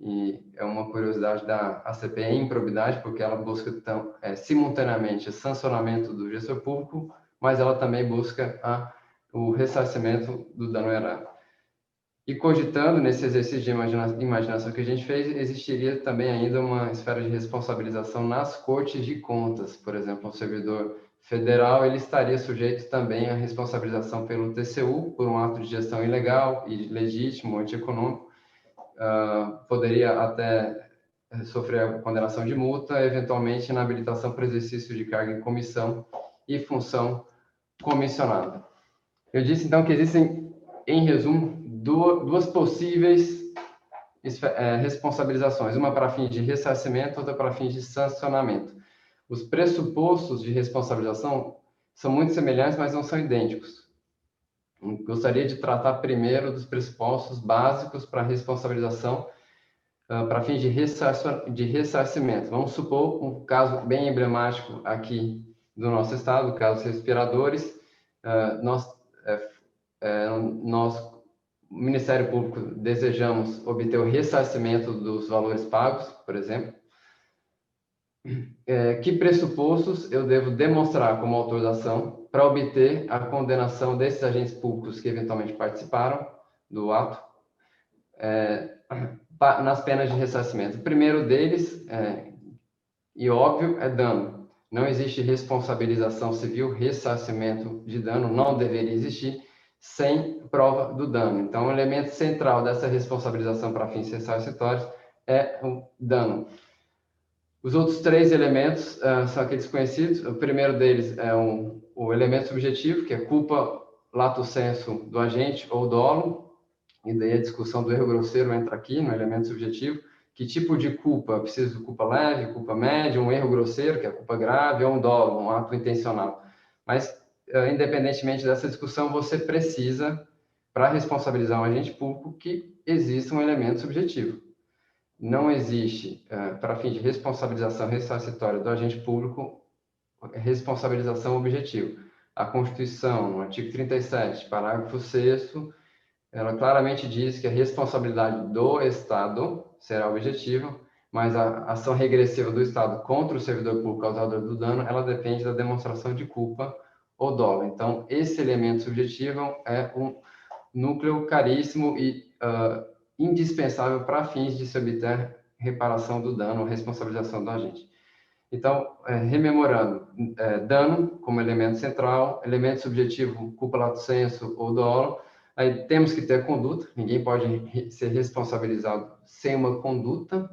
S4: e é uma curiosidade da ACP em improbidade, porque ela busca simultaneamente o sancionamento do gestor público, mas ela também busca o ressarcimento do dano erário. E cogitando nesse exercício de imaginação que a gente fez, existiria também ainda uma esfera de responsabilização nas cortes de contas. Por exemplo, um servidor federal, ele estaria sujeito também à responsabilização pelo TCU por um ato de gestão ilegal, ilegítimo, antieconômico. Poderia até sofrer a condenação de multa, eventualmente inabilitação para exercício de cargo em comissão e função comissionada. Eu disse, então, que existem, em resumo, duas possíveis responsabilizações, uma para fins de ressarcimento, outra para fins de sancionamento. Os pressupostos de responsabilização são muito semelhantes, mas não são idênticos. Gostaria de tratar primeiro dos pressupostos básicos para responsabilização para fins de ressarcimento. Vamos supor um caso bem emblemático aqui do nosso estado, casos respiradores. Nós, o Ministério Público, desejamos obter o ressarcimento dos valores pagos, por exemplo. Que pressupostos eu devo demonstrar como autor da ação para obter a condenação desses agentes públicos que eventualmente participaram do ato nas penas de ressarcimento? O primeiro deles, e óbvio, é dano. Não existe responsabilização civil, ressarcimento de dano não deveria existir sem prova do dano. Então, o elemento central dessa responsabilização para fins ressarcitórios é o dano. Os outros 3 elementos são aqueles conhecidos. O primeiro deles é o elemento subjetivo, que é culpa lato sensu do agente ou dolo, e daí a discussão do erro grosseiro entra aqui no elemento subjetivo. Que tipo de culpa? Preciso de culpa leve, culpa média, um erro grosseiro, que é culpa grave, ou um dolo, um ato intencional. Mas, independentemente dessa discussão, você precisa, para responsabilizar um agente público, que exista um elemento subjetivo. Não existe, para fim de responsabilização ressarcitória do agente público, responsabilização objetiva. A Constituição, no artigo 37, parágrafo 6º, ela claramente diz que a responsabilidade do Estado será objetiva, mas a ação regressiva do Estado contra o servidor público causador do dano, ela depende da demonstração de culpa ou dolo. Então, esse elemento subjetivo é um núcleo caríssimo e indispensável para fins de se obter reparação do dano ou responsabilização do agente. Então, rememorando, dano como elemento central, elemento subjetivo, culpa lato sensu ou dolo. Aí temos que ter conduta, ninguém pode ser responsabilizado sem uma conduta.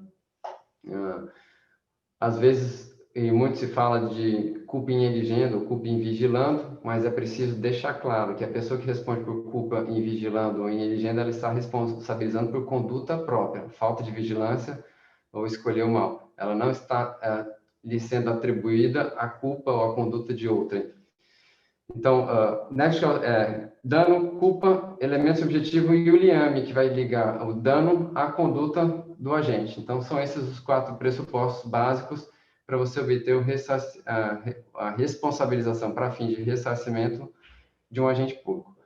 S4: Às vezes, e muito se fala de culpa em eligendo ou culpa em vigilando, mas é preciso deixar claro que a pessoa que responde por culpa em vigilando ou em eligendo, ela está responsabilizando por conduta própria, falta de vigilância ou escolheu mal. Ela não está lhe sendo atribuída a culpa ou a conduta de outrem. Então, dano, culpa, elemento subjetivo e o liame, que vai ligar o dano à conduta do agente. Então, são esses os 4 pressupostos básicos para você obter a responsabilização para fins de ressarcimento de um agente público.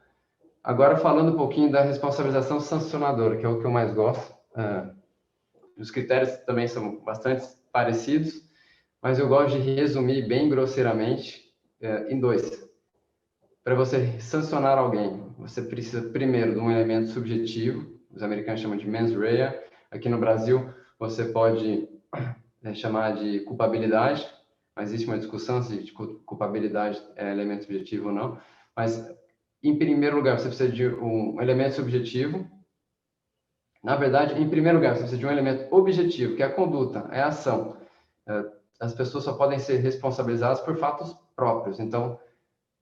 S4: Agora, falando um pouquinho da responsabilização sancionadora, que é o que eu mais gosto. Os critérios também são bastante parecidos, mas eu gosto de resumir bem grosseiramente em 2. Para você sancionar alguém, você precisa primeiro de um elemento subjetivo, os americanos chamam de mens rea. Aqui no Brasil, você pode chamar de culpabilidade, mas existe uma discussão se culpabilidade é elemento subjetivo ou não. Mas, em primeiro lugar, você precisa de um elemento subjetivo. Na verdade, em primeiro lugar, você precisa de um elemento objetivo, que é a conduta, é a ação. As pessoas só podem ser responsabilizadas por fatos próprios. Então,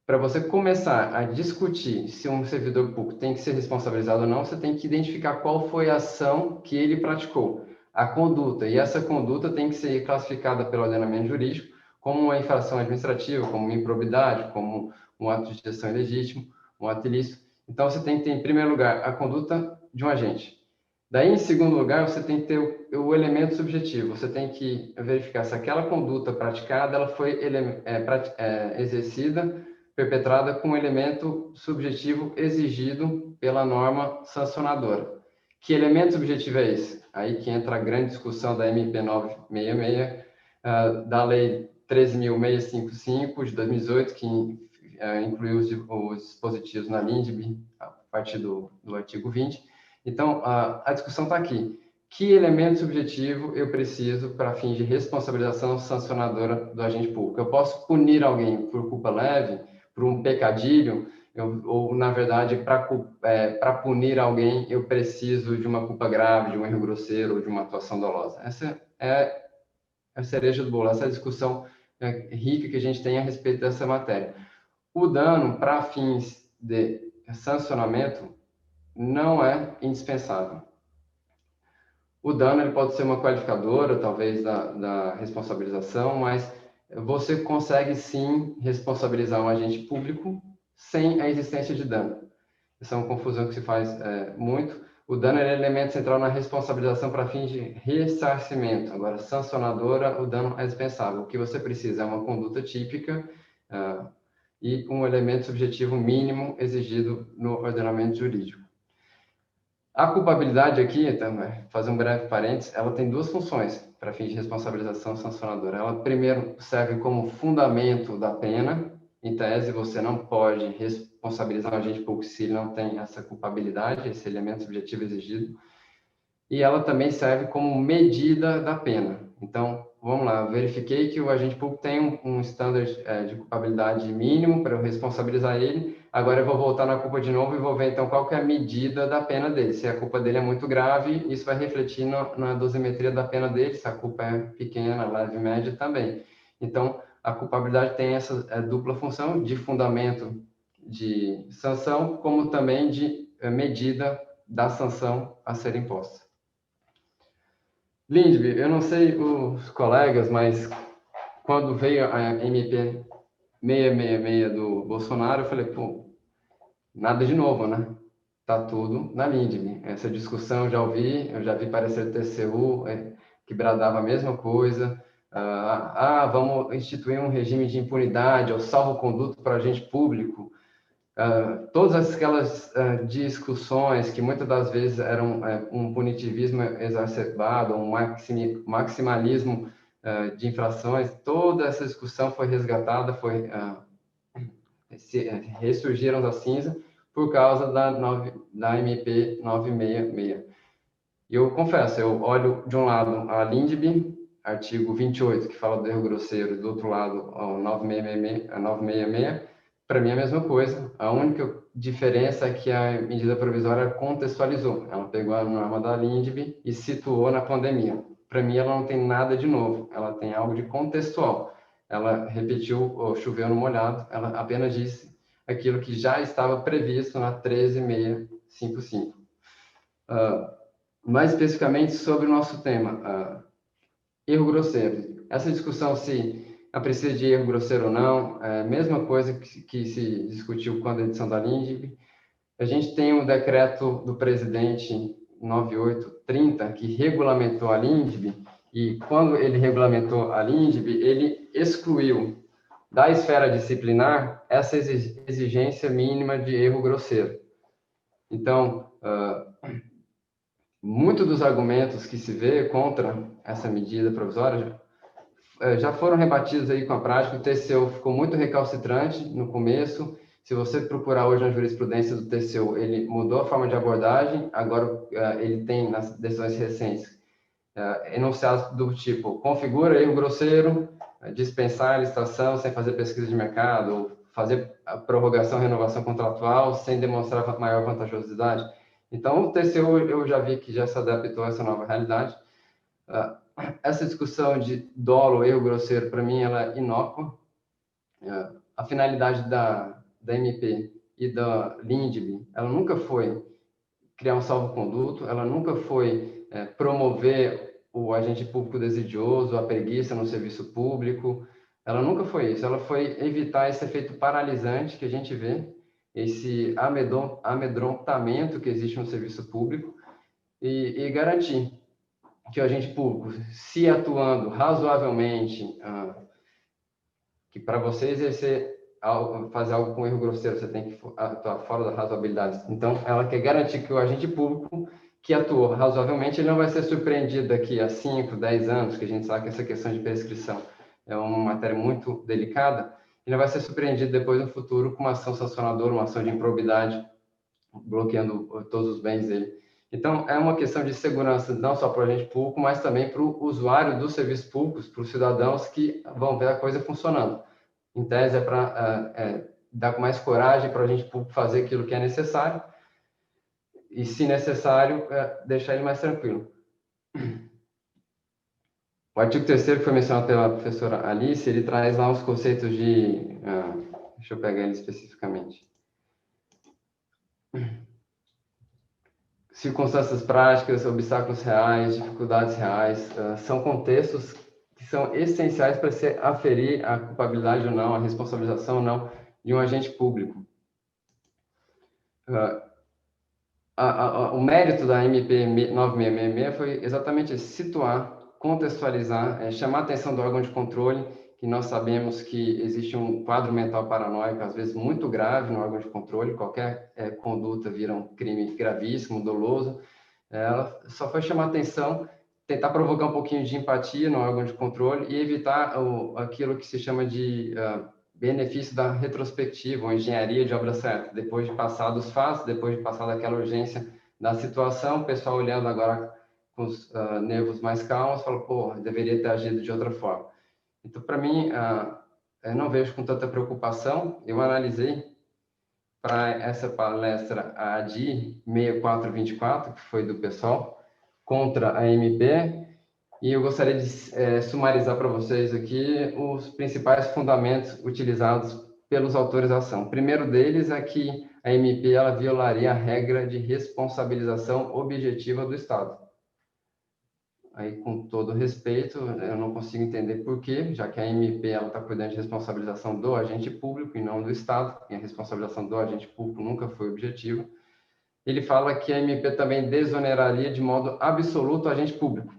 S4: para você começar a discutir se um servidor público tem que ser responsabilizado ou não, você tem que identificar qual foi a ação que ele praticou, a conduta. E essa conduta tem que ser classificada pelo ordenamento jurídico como uma infração administrativa, como uma improbidade, como um ato de gestão ilegítimo, um ato ilícito. Então, você tem que ter, em primeiro lugar, a conduta de um agente. Daí, em segundo lugar, você tem que ter o elemento subjetivo. Você tem que verificar se aquela conduta praticada ela foi exercida, perpetrada com um elemento subjetivo exigido pela norma sancionadora. Que elemento subjetivo é esse? Aí que entra a grande discussão da MP 966, da Lei 13.655 de 2018, que incluiu os dispositivos na LINDB, a partir do artigo 20. Então, a discussão está aqui. Que elemento subjetivo eu preciso para fins de responsabilização sancionadora do agente público? Eu posso punir alguém por culpa leve, por um pecadilho, ou, na verdade, para punir alguém, eu preciso de uma culpa grave, de um erro grosseiro ou de uma atuação dolosa. Essa é a cereja do bolo, essa é a discussão rica que a gente tem a respeito dessa matéria. O dano, para fins de sancionamento, não é indispensável. O dano ele pode ser uma qualificadora, talvez, da responsabilização, mas você consegue, sim, responsabilizar um agente público sem a existência de dano. essa é uma confusão que se faz muito. O dano é elemento central na responsabilização para fins de ressarcimento. Agora, sancionadora, o dano é dispensável. O que você precisa é uma conduta típica e um elemento subjetivo mínimo exigido no ordenamento jurídico. A culpabilidade aqui, também, fazer um breve parênteses, ela tem duas funções para fins de responsabilização sancionadora. Ela, primeiro, serve como fundamento da pena. Em tese, você não pode responsabilizar um agente público se ele não tem essa culpabilidade, esse elemento subjetivo exigido. E ela também serve como medida da pena. Então, vamos lá, verifiquei que o agente público tem um standard de culpabilidade mínimo para eu responsabilizar ele. Agora eu vou voltar na culpa de novo e vou ver, então, qual que é a medida da pena dele. Se a culpa dele é muito grave, isso vai refletir na dosimetria da pena dele. Se a culpa é pequena, leve, média, também. Então, a culpabilidade tem essa dupla função de fundamento de sanção, como também de medida da sanção a ser imposta. Lindby, eu não sei os colegas, mas quando veio a MP 666 do Bolsonaro, eu falei, pô, nada de novo, né? Tá tudo na Lindby. Essa discussão eu já vi parecer TCU que bradava a mesma coisa. Vamos instituir um regime de impunidade ou salvo-conduto para agente público. Todas aquelas discussões que muitas das vezes eram um punitivismo exacerbado, um maximalismo de infrações, toda essa discussão foi resgatada, ressurgiram da cinza por causa da MP 966. E eu confesso, eu olho de um lado a Lindby, artigo 28, que fala do erro grosseiro, do outro lado a 966, para mim é a mesma coisa. A única diferença é que a medida provisória contextualizou. Ela pegou a norma da Lindby e situou na pandemia. Para mim, ela não tem nada de novo. Ela tem algo de contextual. Ela repetiu, choveu no molhado. Ela apenas disse aquilo que já estava previsto na 13.655. Mais especificamente sobre o nosso tema, erro grosseiro. Essa discussão se precisa de erro grosseiro ou não, é a mesma coisa que se discutiu com a edição da Lindby. A gente tem um decreto do presidente 9830 que regulamentou a Lindby, e quando ele regulamentou a Lindby, ele excluiu da esfera disciplinar essa exigência mínima de erro grosseiro. Então, muitos dos argumentos que se vê contra essa medida provisória já foram rebatidos aí com a prática. O TCU ficou muito recalcitrante no começo. Se você procurar hoje na jurisprudência do TCU, ele mudou a forma de abordagem. Agora, ele tem, nas decisões recentes, enunciados do tipo: configura erro grosseiro, dispensar a licitação sem fazer pesquisa de mercado, ou fazer a prorrogação, renovação contratual sem demonstrar maior vantajosidade. Então, o TCU eu já vi que já se adaptou a essa nova realidade. Essa discussão de dolo, erro grosseiro, para mim, ela é inócua. A finalidade da MP e da Lindby, ela nunca foi criar um salvo-conduto, ela nunca foi promover o agente público desidioso, a preguiça no serviço público, ela nunca foi isso. Ela foi evitar esse efeito paralisante que a gente vê, esse amedrontamento que existe no serviço público, e garantir que o agente público, se atuando razoavelmente, que para você exercer, fazer algo com erro grosseiro, você tem que atuar fora da razoabilidade. Então, ela quer garantir que o agente público que atuou razoavelmente, ele não vai ser surpreendido daqui a 5, 10 anos, que a gente sabe que essa questão de prescrição é uma matéria muito delicada, ele não vai ser surpreendido depois no futuro com uma ação sancionadora, uma ação de improbidade, bloqueando todos os bens dele. Então, é uma questão de segurança não só para o agente público, mas também para o usuário dos serviços públicos, para os cidadãos que vão ver a coisa funcionando. Em tese, é para dar mais coragem para o agente público fazer aquilo que é necessário e, se necessário, deixar ele mais tranquilo. O artigo 3º, que foi mencionado pela professora Alice, ele traz lá uns conceitos de... deixa eu pegar ele especificamente. Circunstâncias práticas, obstáculos reais, dificuldades reais, são contextos que são essenciais para se aferir a culpabilidade ou não, a responsabilização ou não de um agente público. o mérito da MP 9666 foi exatamente situar, contextualizar, chamar a atenção do órgão de controle, que nós sabemos que existe um quadro mental paranoico, às vezes muito grave no órgão de controle, qualquer conduta vira um crime gravíssimo, doloso. Ela só foi chamar a atenção, tentar provocar um pouquinho de empatia no órgão de controle e evitar aquilo que se chama de benefício da retrospectiva, ou engenharia de obra certa, depois de passar dos fatos, depois de passar daquela urgência da situação, o pessoal olhando agora com os nervos mais calmos, fala, pô, deveria ter agido de outra forma. Então, para mim, eu não vejo com tanta preocupação. Eu analisei para essa palestra a ADI 6424, que foi do pessoal, contra a MP, e eu gostaria de sumarizar para vocês aqui os principais fundamentos utilizados pelos autores da ação. O primeiro deles é que a MP ela violaria a regra de responsabilização objetiva do Estado. Aí, com todo respeito, eu não consigo entender por quê, já que a MP está cuidando de responsabilização do agente público e não do Estado, e a responsabilização do agente público nunca foi objetiva. Ele fala que a MP também desoneraria de modo absoluto o agente público,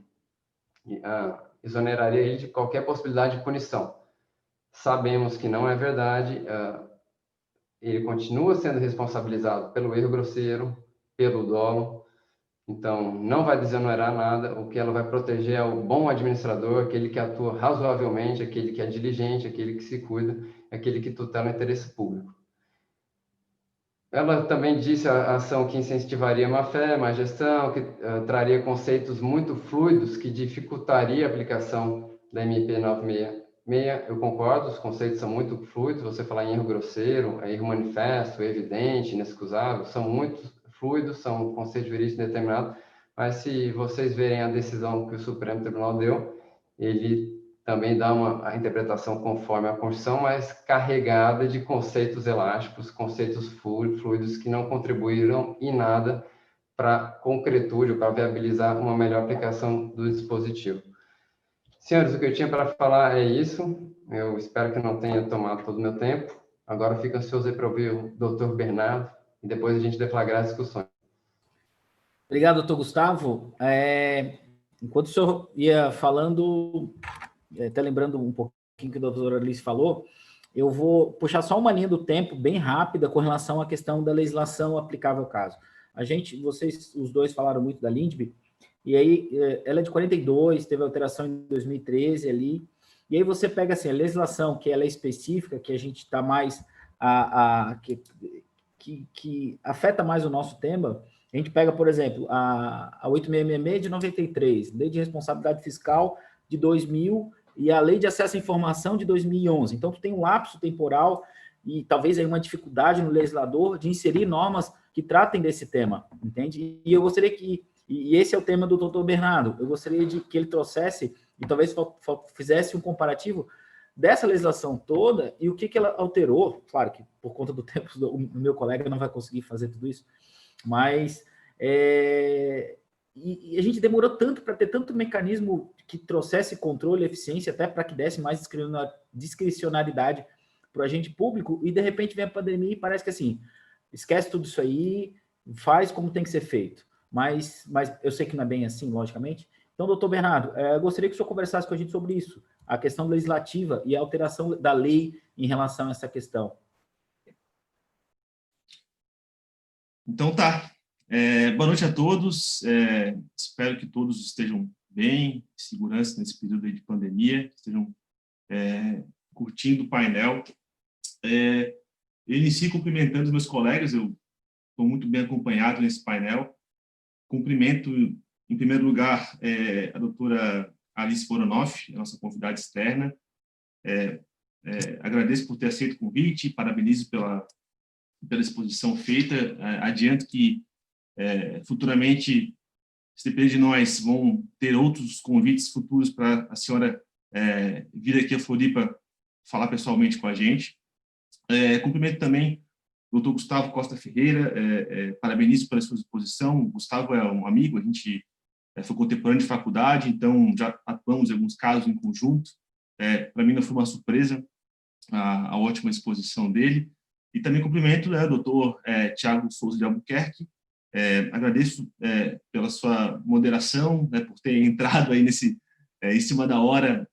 S4: exoneraria ele de qualquer possibilidade de punição. Sabemos que não é verdade, ele continua sendo responsabilizado pelo erro grosseiro, pelo dolo. Então, não vai desonerar nada, o que ela vai proteger é o bom administrador, aquele que atua razoavelmente, aquele que é diligente, aquele que se cuida, aquele que tutela o interesse público. Ela também disse a ação que incentivaria a má-fé, má gestão, que traria conceitos muito fluidos, que dificultaria a aplicação da MP 966. Eu concordo, os conceitos são muito fluidos, você falar em erro grosseiro, erro manifesto, evidente, inexcusável, são muito fluidos, são conceitos jurídicos determinados, mas se vocês verem a decisão que o Supremo Tribunal deu, ele também dá a interpretação conforme a Constituição, mas carregada de conceitos elásticos, conceitos fluidos que não contribuíram em nada para a concretude, para viabilizar uma melhor aplicação do dispositivo. Senhores, o que eu tinha para falar é isso. Eu espero que não tenha tomado todo o meu tempo. Agora fico ansioso para ouvir o doutor Bernardo e depois a gente deflagrar as discussões.
S1: Obrigado, doutor Gustavo. Enquanto o senhor ia falando, até lembrando um pouquinho que a doutora Alice falou, eu vou puxar só uma linha do tempo bem rápida com relação à questão da legislação aplicável ao caso. Vocês, os dois, falaram muito da LINDB, e aí ela é de 42, teve alteração em 2013 ali, e aí você pega assim, a legislação que ela é específica, que a gente está mais, que afeta mais o nosso tema, a gente pega, por exemplo, a 8666 de 93, Lei de Responsabilidade Fiscal de 2000 e a Lei de Acesso à Informação de 2011. Então, tu tem um lapso temporal e talvez aí uma dificuldade no legislador de inserir normas que tratem desse tema, entende? E eu gostaria que, e esse é o tema do doutor Bernardo, eu gostaria de que ele trouxesse e talvez fizesse um comparativo dessa legislação toda e o que ela alterou. Claro que por conta do tempo o meu colega não vai conseguir fazer tudo isso, mas e a gente demorou tanto para ter tanto mecanismo que trouxesse controle e eficiência, até para que desse mais discricionariedade para o agente público, e de repente vem a pandemia e parece que assim, esquece tudo isso aí, faz como tem que ser feito. Mas eu sei que não é bem assim, logicamente. Então, doutor Bernardo, eu gostaria que o senhor conversasse com a gente sobre isso, a questão legislativa e a alteração da lei em relação a essa questão.
S5: Então, tá. Boa noite a todos. Espero que todos estejam bem, em segurança nesse período aí de pandemia, estejam curtindo o painel. Eu inicio cumprimentando os meus colegas, eu estou muito bem acompanhado nesse painel. Cumprimento, em primeiro lugar, a doutora Alice Voronoff, a nossa convidada externa. Agradeço por ter aceito o convite, parabenizo pela exposição feita. Adianto que, futuramente, se depender de nós, vão ter outros convites futuros para a senhora vir aqui a Floripa falar pessoalmente com a gente. Cumprimento também o doutor Gustavo Costa Ferreira, parabenizo pela sua exposição. O Gustavo é um amigo, a gente foi contemporâneo de faculdade, então já atuamos em alguns casos em conjunto. Para mim não foi uma surpresa a ótima exposição dele. E também cumprimento o doutor Tiago Souza de Albuquerque, Agradeço pela sua moderação, né, por ter entrado aí em cima da hora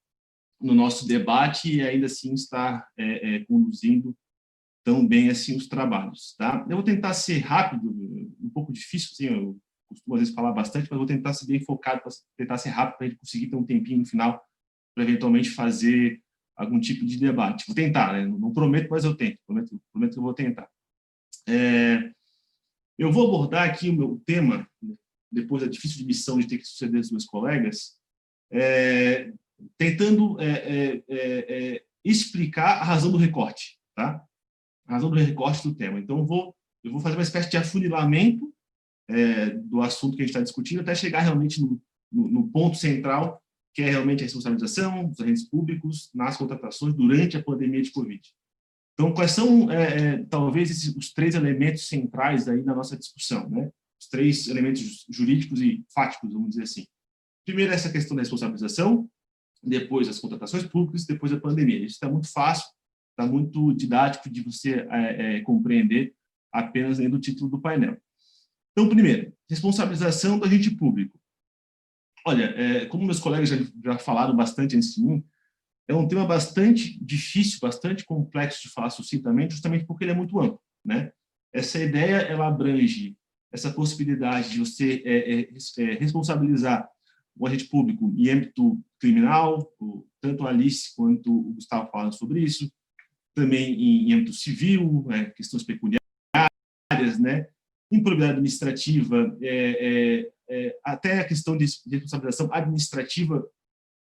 S5: no nosso debate e ainda assim estar conduzindo tão bem assim os trabalhos, tá? Eu vou tentar ser rápido, um pouco difícil, assim, eu costumo às vezes falar bastante, mas vou tentar ser bem focado, para tentar ser rápido para a gente conseguir ter um tempinho no final para eventualmente fazer algum tipo de debate. Vou tentar, né? Não prometo, mas eu tento. Prometo que eu vou tentar. Eu vou abordar aqui o meu tema, depois da difícil missão de ter que suceder os meus colegas, tentando explicar a razão do recorte, tá? A razão do recorte do tema. Então, eu vou fazer uma espécie de afunilamento do assunto que a gente está discutindo até chegar realmente no ponto central, que é realmente a responsabilização dos agentes públicos nas contratações durante a pandemia de Covid. Então, quais são, talvez, os 3 elementos centrais aí da nossa discussão, né? Os 3 elementos jurídicos e fáticos, vamos dizer assim. Primeiro, essa questão da responsabilização, depois as contratações públicas, depois a pandemia. Isso está muito fácil, está muito didático de você compreender apenas lendo o título do painel. Então, primeiro, responsabilização do agente público. Olha, como meus colegas já falaram bastante antes de mim, é um tema bastante difícil, bastante complexo de falar sucintamente, justamente porque ele é muito amplo, né? Essa ideia, ela abrange essa possibilidade de você responsabilizar o agente público em âmbito criminal, tanto a Alice quanto o Gustavo falam sobre isso, também em âmbito civil, questões pecuniárias, né? Improbidade administrativa, até a questão de responsabilização administrativa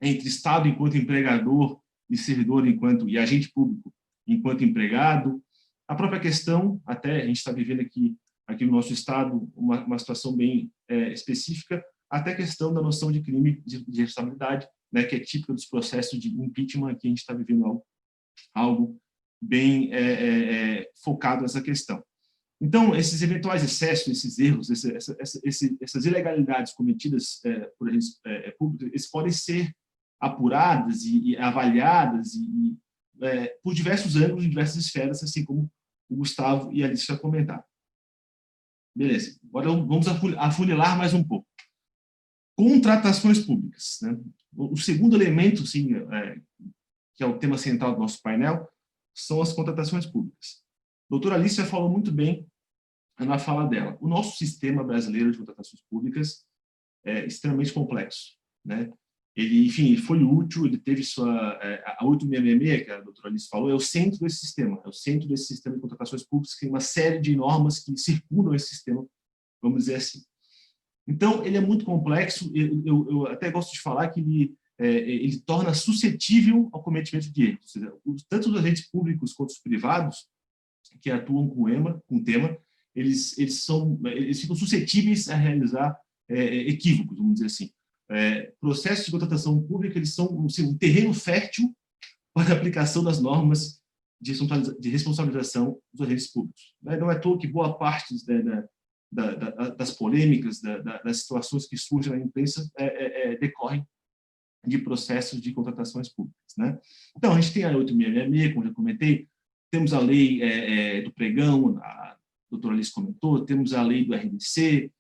S5: entre Estado enquanto empregador e servidor e agente público enquanto empregado. A própria questão, até a gente está vivendo aqui no nosso Estado uma situação bem específica, até a questão da noção de crime de responsabilidade, né, que é típica dos processos de impeachment, que a gente está vivendo algo bem focado nessa questão. Então, esses eventuais excessos, esses erros, essas ilegalidades cometidas por agentes públicos, eles podem ser apuradas e avaliadas por diversos ângulos, em diversas esferas, assim como o Gustavo e a Alice já comentaram. Beleza. Agora vamos afunilar mais um pouco. Contratações públicas, né? O segundo elemento, sim, que é o tema central do nosso painel, são as contratações públicas. A doutora Alice já falou muito bem na fala dela. O nosso sistema brasileiro de contratações públicas é extremamente complexo, né? Ele, enfim, foi útil, ele teve a 8666, que a doutora Alice falou, é o centro desse sistema, de contratações públicas, que tem uma série de normas que circundam esse sistema, vamos dizer assim. Então, ele é muito complexo, eu até gosto de falar que ele torna suscetível ao cometimento de erros. Ou seja, tanto os agentes públicos quanto os privados que atuam com o tema, eles ficam suscetíveis a realizar equívocos, vamos dizer assim. Processos de contratação pública, eles são um terreno fértil para a aplicação das normas de responsabilização dos agentes públicos. Não é à toa que boa parte das polêmicas, das situações que surgem na imprensa decorrem de processos de contratações públicas, né? Então, a gente tem a 8666, como já comentei, temos a lei do pregão, a doutora Alice comentou, temos a lei do RDC,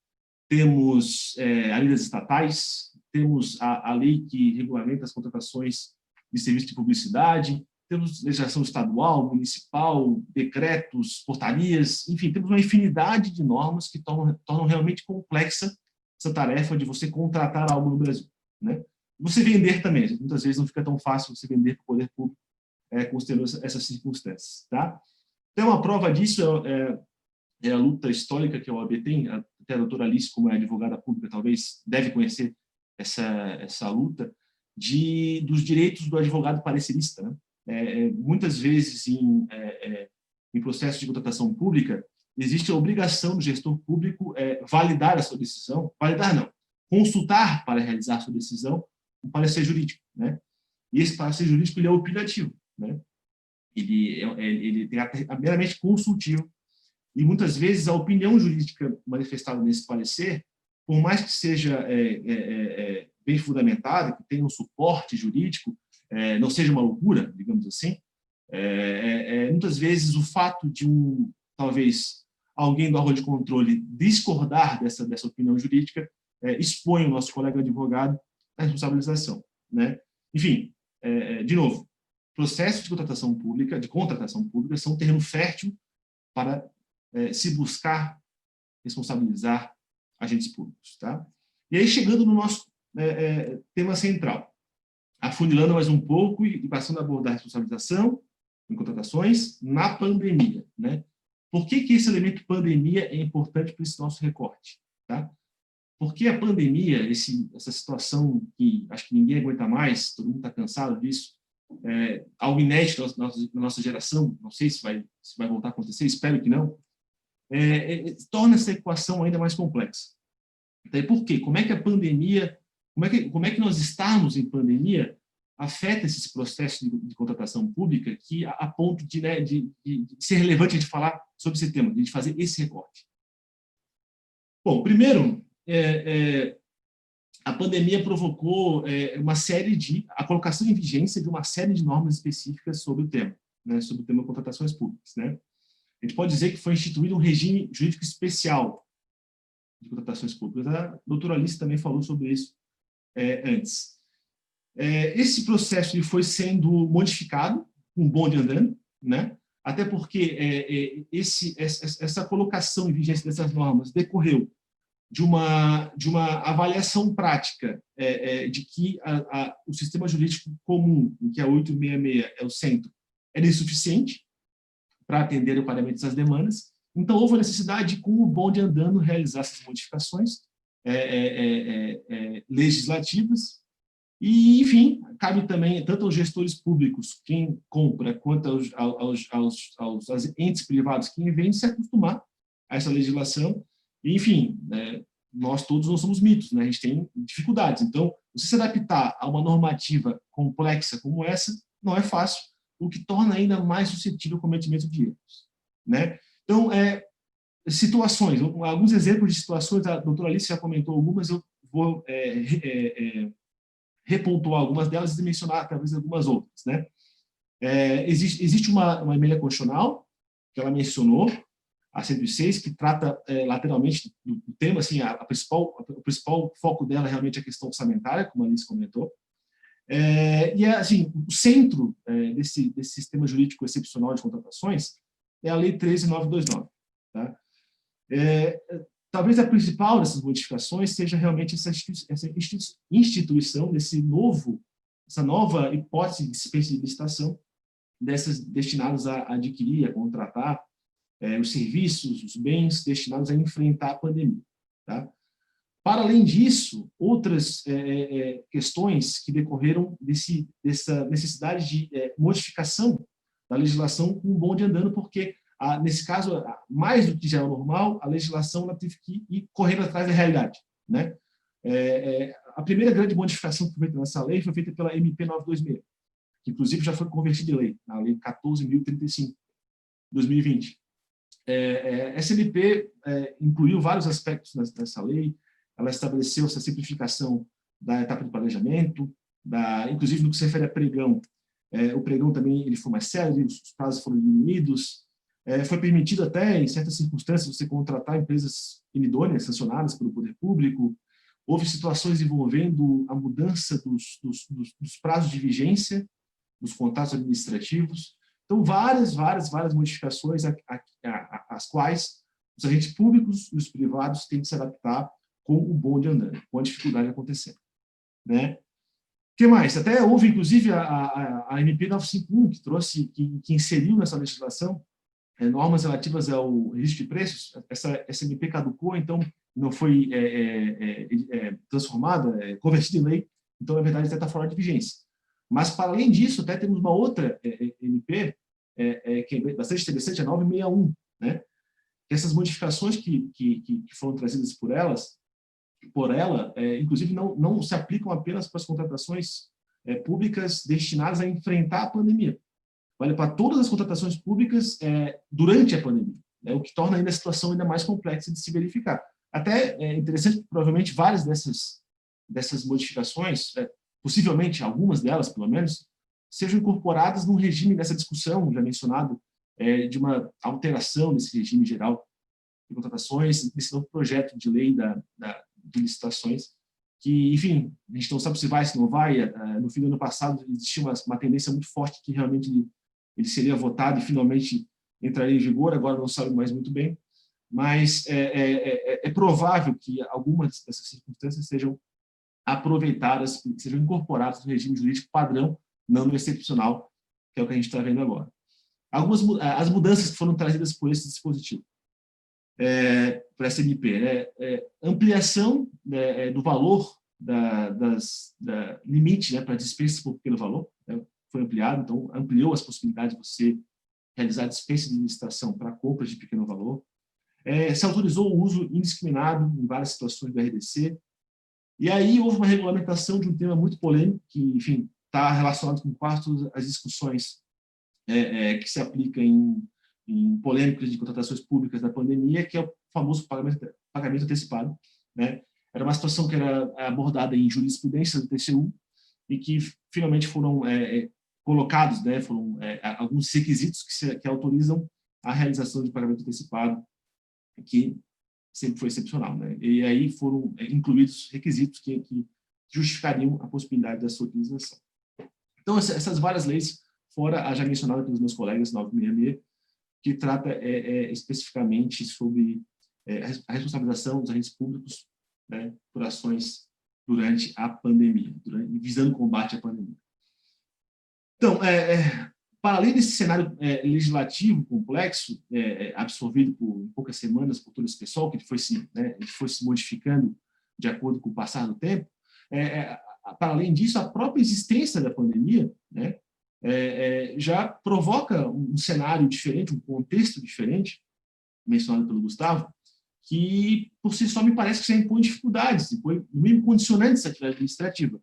S5: temos a lei das estatais, temos a lei que regulamenta as contratações de serviço de publicidade, temos legislação estadual, municipal, decretos, portarias, enfim, temos uma infinidade de normas que tornam realmente complexa essa tarefa de você contratar algo no Brasil, né? Você vender também, muitas vezes não fica tão fácil você vender para o poder público considerando essas circunstâncias, tá? Então, uma prova disso é a luta histórica que a OAB tem, até a doutora Alice, como é advogada pública, talvez deve conhecer essa luta, dos direitos do advogado parecerista, né? Muitas vezes, em processo de contratação pública, existe a obrigação do gestor público validar a sua decisão, consultar para realizar a sua decisão um parecer jurídico, né? E esse parecer jurídico ele é opinativo, né? Ele é meramente consultivo, e muitas vezes a opinião jurídica manifestada nesse parecer, por mais que seja bem fundamentada, que tenha um suporte jurídico, não seja uma loucura, digamos assim, muitas vezes o fato de talvez alguém do órgão de controle discordar dessa opinião jurídica, expõe o nosso colega advogado à responsabilização, né? Enfim, de novo, processos de contratação pública são um terreno fértil para se buscar responsabilizar agentes públicos, tá? E aí, chegando no nosso tema central, afunilando mais um pouco e passando a abordar a responsabilização em contratações na pandemia, né? Por que esse elemento pandemia é importante para esse nosso recorte, tá? Porque a pandemia, essa situação que acho que ninguém aguenta mais, todo mundo está cansado disso, algo inédito na nossa geração, não sei se vai voltar a acontecer, espero que não, torna essa equação ainda mais complexa. Então, por quê? Como é que a pandemia, como é que nós estarmos em pandemia afeta esses processos de contratação pública que a ponto de ser relevante a gente falar sobre esse tema, de a gente fazer esse recorte? Bom, primeiro, a pandemia provocou a colocação em vigência de uma série de normas específicas sobre o tema, né, sobre o tema de contratações públicas, né? A gente pode dizer que foi instituído um regime jurídico especial de contratações públicas. A doutora Alice também falou sobre isso antes. Esse processo ele foi sendo modificado, com o bonde andando, né? Até porque essa colocação em vigência dessas normas decorreu de uma avaliação prática de que o sistema jurídico comum, que é a 866 é o centro, era insuficiente para atender o pagamento dessas demandas. Então, houve a necessidade de, com o bonde andando, realizar essas modificações legislativas. E, enfim, cabe também tanto aos gestores públicos, quem compra, quanto aos entes privados, quem vende, se acostumar a essa legislação. E, enfim, nós todos não somos mitos, né? A gente tem dificuldades. Então, você se adaptar a uma normativa complexa como essa não é fácil, o que torna ainda mais suscetível ao cometimento de erros, né? Então, situações, alguns exemplos de situações, a doutora Alice já comentou algumas, eu vou repontuar algumas delas e mencionar talvez algumas outras, né? Existe uma emenda constitucional, que ela mencionou, a 106, que trata lateralmente do tema, assim, o principal foco dela é realmente a questão orçamentária, como a Alice comentou. Assim, o centro desse sistema jurídico excepcional de contratações é a Lei 13.929. Tá? Talvez a principal dessas modificações seja realmente essa instituição essa nova hipótese de licitação dessas destinadas a adquirir, a contratar os serviços, os bens destinados a enfrentar a pandemia. Tá? Para além disso, outras questões que decorreram dessa necessidade de modificação da legislação com o bonde andando, porque, nesse caso, mais do que já é o normal, a legislação ela teve que ir correndo atrás da realidade, né? A primeira grande modificação que foi feita nessa lei foi feita pela MP 926, que inclusive já foi convertida em lei, na Lei 14.035, de 2020. Essa MP incluiu vários aspectos nessa lei. Ela estabeleceu essa simplificação da etapa de planejamento, inclusive no que se refere a pregão. O pregão também ele foi mais sério, os prazos foram diminuídos. Foi permitido até, em certas circunstâncias, você contratar empresas inidôneas, sancionadas pelo poder público. Houve situações envolvendo a mudança dos prazos de vigência dos contratos administrativos. Então, várias modificações às quais os agentes públicos e os privados têm que se adaptar com o bonde andando, com a dificuldade acontecendo, né? O que mais? Até houve, inclusive, a MP 951, que inseriu nessa legislação normas relativas ao registro de preços. Essa MP caducou, então não foi transformada, convertida em lei, então, na verdade, até está fora de vigência. Mas, para além disso, até temos uma outra MP, que é bastante interessante, a 961, né? Essas modificações que foram trazidas por ela, inclusive, não se aplicam apenas para as contratações públicas destinadas a enfrentar a pandemia. Vale para todas as contratações públicas durante a pandemia, o que torna ainda a situação ainda mais complexa de se verificar. Até é interessante que, provavelmente, várias dessas modificações, possivelmente algumas delas, pelo menos, sejam incorporadas num regime dessa discussão, já mencionado, de uma alteração desse regime geral de contratações, desse novo projeto de lei de licitações, que, enfim, a gente não sabe se vai, se não vai. No fim do ano passado, existia uma tendência muito forte que realmente ele seria votado e finalmente entraria em vigor, agora não sabe mais muito bem, mas é provável que algumas dessas circunstâncias sejam aproveitadas, sejam incorporadas no regime jurídico padrão, não no excepcional, que é o que a gente está vendo agora. As mudanças que foram trazidas por esse dispositivo, para essa MP, ampliação do valor limite, para dispensas por pequeno valor, foi ampliado, então ampliou as possibilidades de você realizar dispensa de licitação para compras de pequeno valor. Se autorizou o uso indiscriminado em várias situações do RDC. E aí houve uma regulamentação de um tema muito polêmico, que, enfim, está relacionado com quase todas as discussões que se aplicam em polêmicas de contratações públicas da pandemia, que é o famoso pagamento antecipado, né? Era uma situação que era abordada em jurisprudência do TCU e que finalmente foram colocados, né, foram alguns requisitos que autorizam a realização de pagamento antecipado, que sempre foi excepcional, né? E aí foram incluídos requisitos que justificariam a possibilidade da sua utilização. Então, essas várias leis, fora a já mencionada pelos meus colegas 966, que trata especificamente sobre a responsabilização dos agentes públicos, né, por ações durante a pandemia, visando o combate à pandemia. Então, para além desse cenário legislativo complexo, absorvido por poucas semanas por todo esse pessoal, que foi se modificando de acordo com o passar do tempo, para além disso, a própria existência da pandemia, né, já provoca um cenário diferente, um contexto diferente, mencionado pelo Gustavo, que, por si só, me parece que já impõe dificuldades, impõe, no mínimo, condicionantes à atividade administrativa,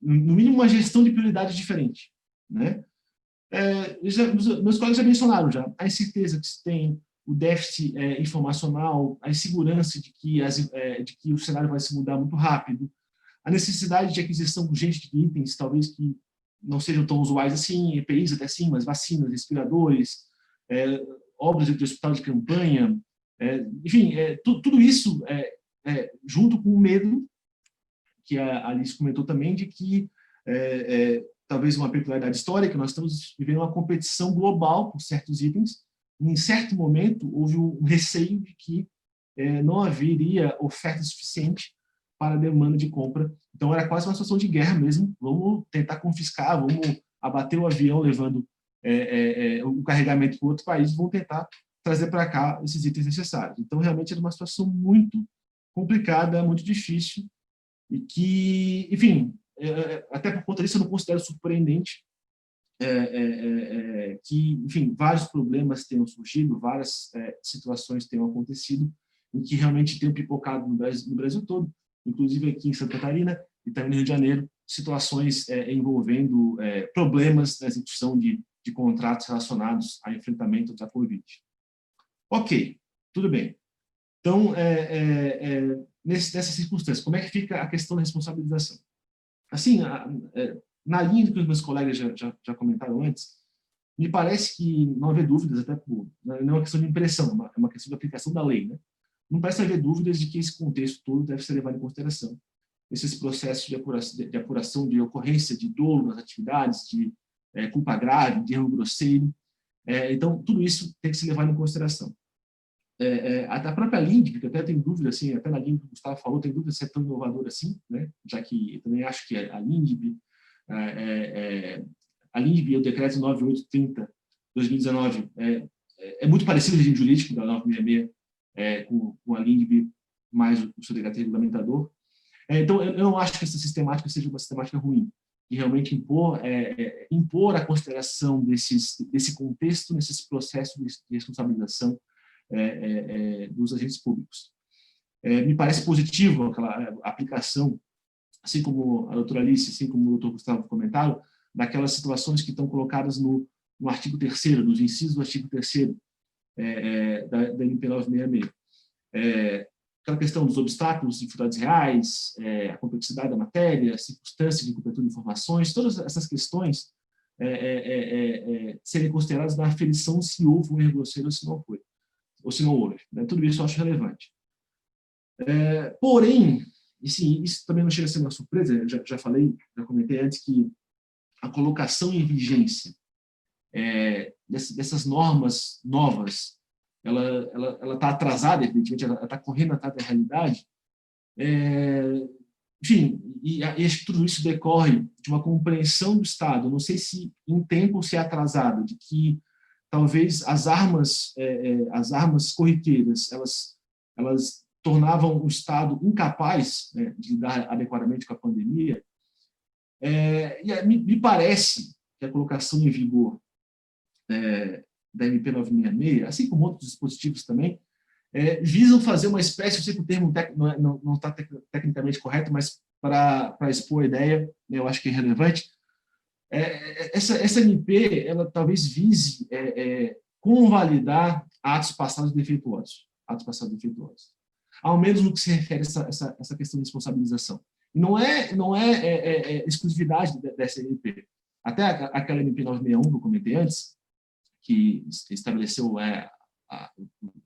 S5: no mínimo, uma gestão de prioridades diferente, né? Meus colegas já mencionaram a incerteza que se tem, o déficit informacional, a insegurança de que o cenário vai se mudar muito rápido, a necessidade de aquisição urgente de itens, talvez que não sejam tão usuais assim, EPIs até sim, mas vacinas, respiradores, obras de hospital de campanha, enfim, tudo isso junto com o medo, que a Alice comentou também, de que talvez uma peculiaridade histórica, nós estamos vivendo uma competição global por certos itens, e em certo momento houve um receio de que não haveria oferta suficiente para a demanda de compra. Então era quase uma situação de guerra mesmo, vamos tentar confiscar, vamos abater o avião levando o carregamento para outro país, vamos tentar trazer para cá esses itens necessários. Então realmente era uma situação muito complicada, muito difícil, e que, enfim, até por conta disso eu não considero surpreendente que, enfim, vários problemas tenham surgido, várias situações tenham acontecido, em que realmente tenham pipocado no Brasil todo, inclusive aqui em Santa Catarina e também no Rio de Janeiro, situações envolvendo problemas na execução de contratos relacionados ao enfrentamento da Covid. Ok, tudo bem. Então, nessas circunstâncias, como é que fica a questão da responsabilização? Assim, na linha do que os meus colegas já comentaram antes, me parece que não haver dúvidas, até não é uma questão de impressão, é uma questão de aplicação da lei, né? Não parece haver dúvidas de que esse contexto todo deve ser levado em consideração. Esses processos de apuração de ocorrência de dolo nas atividades, de culpa grave, de erro grosseiro. Então, tudo isso tem que ser levado em consideração. A própria LINDB, que eu até tenho dúvida, assim, até na linha que o Gustavo falou, tem dúvida se é tão inovadora assim, né? Já que eu também acho que a LINDB e o decreto 9830/2019 é muito parecido ao regime jurídico da 966, com a LINDB mais o seu decreto regulamentador. Então, eu não acho que essa sistemática seja uma sistemática ruim, e realmente impor a consideração desse contexto, nesses processos de responsabilização dos agentes públicos. Me parece positivo aquela aplicação, assim como a doutora Alice, assim como o doutor Gustavo comentaram, daquelas situações que estão colocadas no artigo 3º, nos incisos do artigo 3º da MP 966. Aquela questão dos obstáculos, dificuldades reais, a complexidade da matéria, circunstâncias de cobertura de informações, todas essas questões serem consideradas na aferição se houve um erro grosseiro ou se não foi. ou se não houve. Né? Tudo isso eu acho relevante. Porém, e sim, isso também não chega a ser uma surpresa, eu já falei, já comentei antes que a colocação em vigência dessas normas novas, ela está atrasada, evidentemente, ela está correndo atrás da realidade. Enfim, e acho que tudo isso decorre de uma compreensão do Estado, não sei se em tempo ou se é atrasada, de que talvez as armas corriqueiras, elas tornavam o Estado incapaz, né, de lidar adequadamente com a pandemia. E me parece que a colocação em vigor da MP 966, assim como outros dispositivos também, visam fazer uma espécie, eu sei que o termo não está tecnicamente correto, mas para expor a ideia, eu acho que é relevante. Essa MP, ela talvez vise convalidar atos passados defeituosos. Ao menos no que se refere a essa questão de responsabilização. E não é exclusividade dessa MP. Até aquela MP 961 que eu comentei antes, que estabeleceu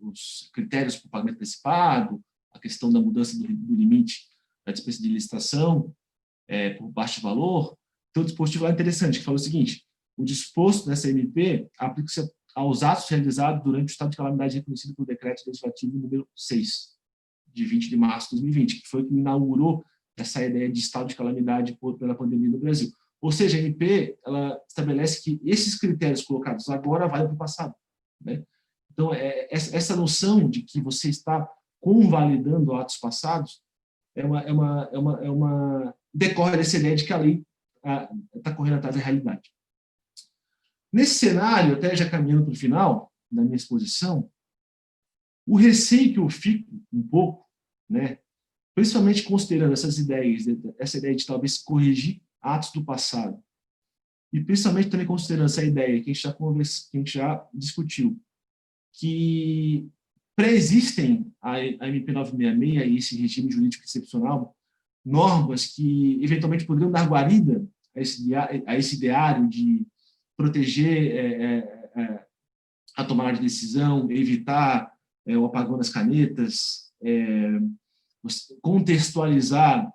S5: os critérios para o pagamento antecipado, a questão da mudança do limite da despesa de licitação por baixo valor. Então, o dispositivo lá é interessante, que fala o seguinte: o disposto dessa MP aplica-se aos atos realizados durante o estado de calamidade reconhecido pelo Decreto Legislativo número 6, de 20 de março de 2020, que foi o que inaugurou essa ideia de estado de calamidade pela pandemia no Brasil. Ou seja, a MP ela estabelece que esses critérios colocados agora valem para o passado, né? Então, essa noção de que você está convalidando atos passados decorre dessa ideia de que a lei está correndo atrás da realidade. Nesse cenário, até já caminhando para o final da minha exposição, o receio que eu fico um pouco, né, principalmente considerando essa ideia de talvez corrigir atos do passado, e principalmente também considerando essa ideia que a gente já discutiu, que pré-existem a MP 966 e esse regime jurídico excepcional, normas que eventualmente poderiam dar guarida a esse ideário de proteger a tomada de decisão, evitar o apagão das canetas, contextualizar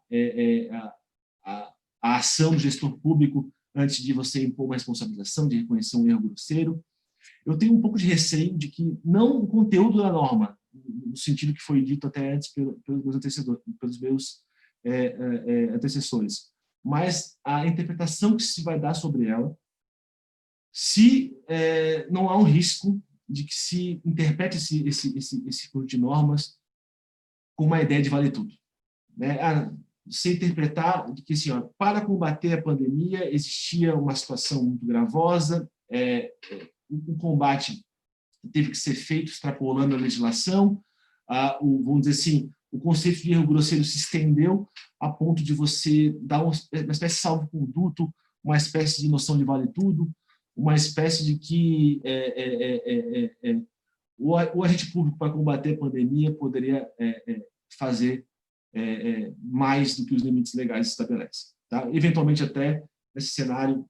S5: a ação do gestor público antes de você impor uma responsabilização, de reconhecer um erro grosseiro. Eu tenho um pouco de receio de que não o conteúdo da norma, no sentido que foi dito até antes pelos meus antecessores, mas a interpretação que se vai dar sobre ela, se não há um risco de que se interprete esse conjunto de normas com uma ideia de vale tudo, né? Se interpretar de que, assim, para combater a pandemia existia uma situação muito gravosa, o combate teve que ser feito extrapolando a legislação, vamos dizer assim, o conceito de erro grosseiro se estendeu a ponto de você dar uma espécie de salvo-conduto, uma espécie de noção de vale-tudo, uma espécie de que o agente público para combater a pandemia poderia fazer mais do que os limites legais estabelecem. Tá? Eventualmente, até nesse cenário,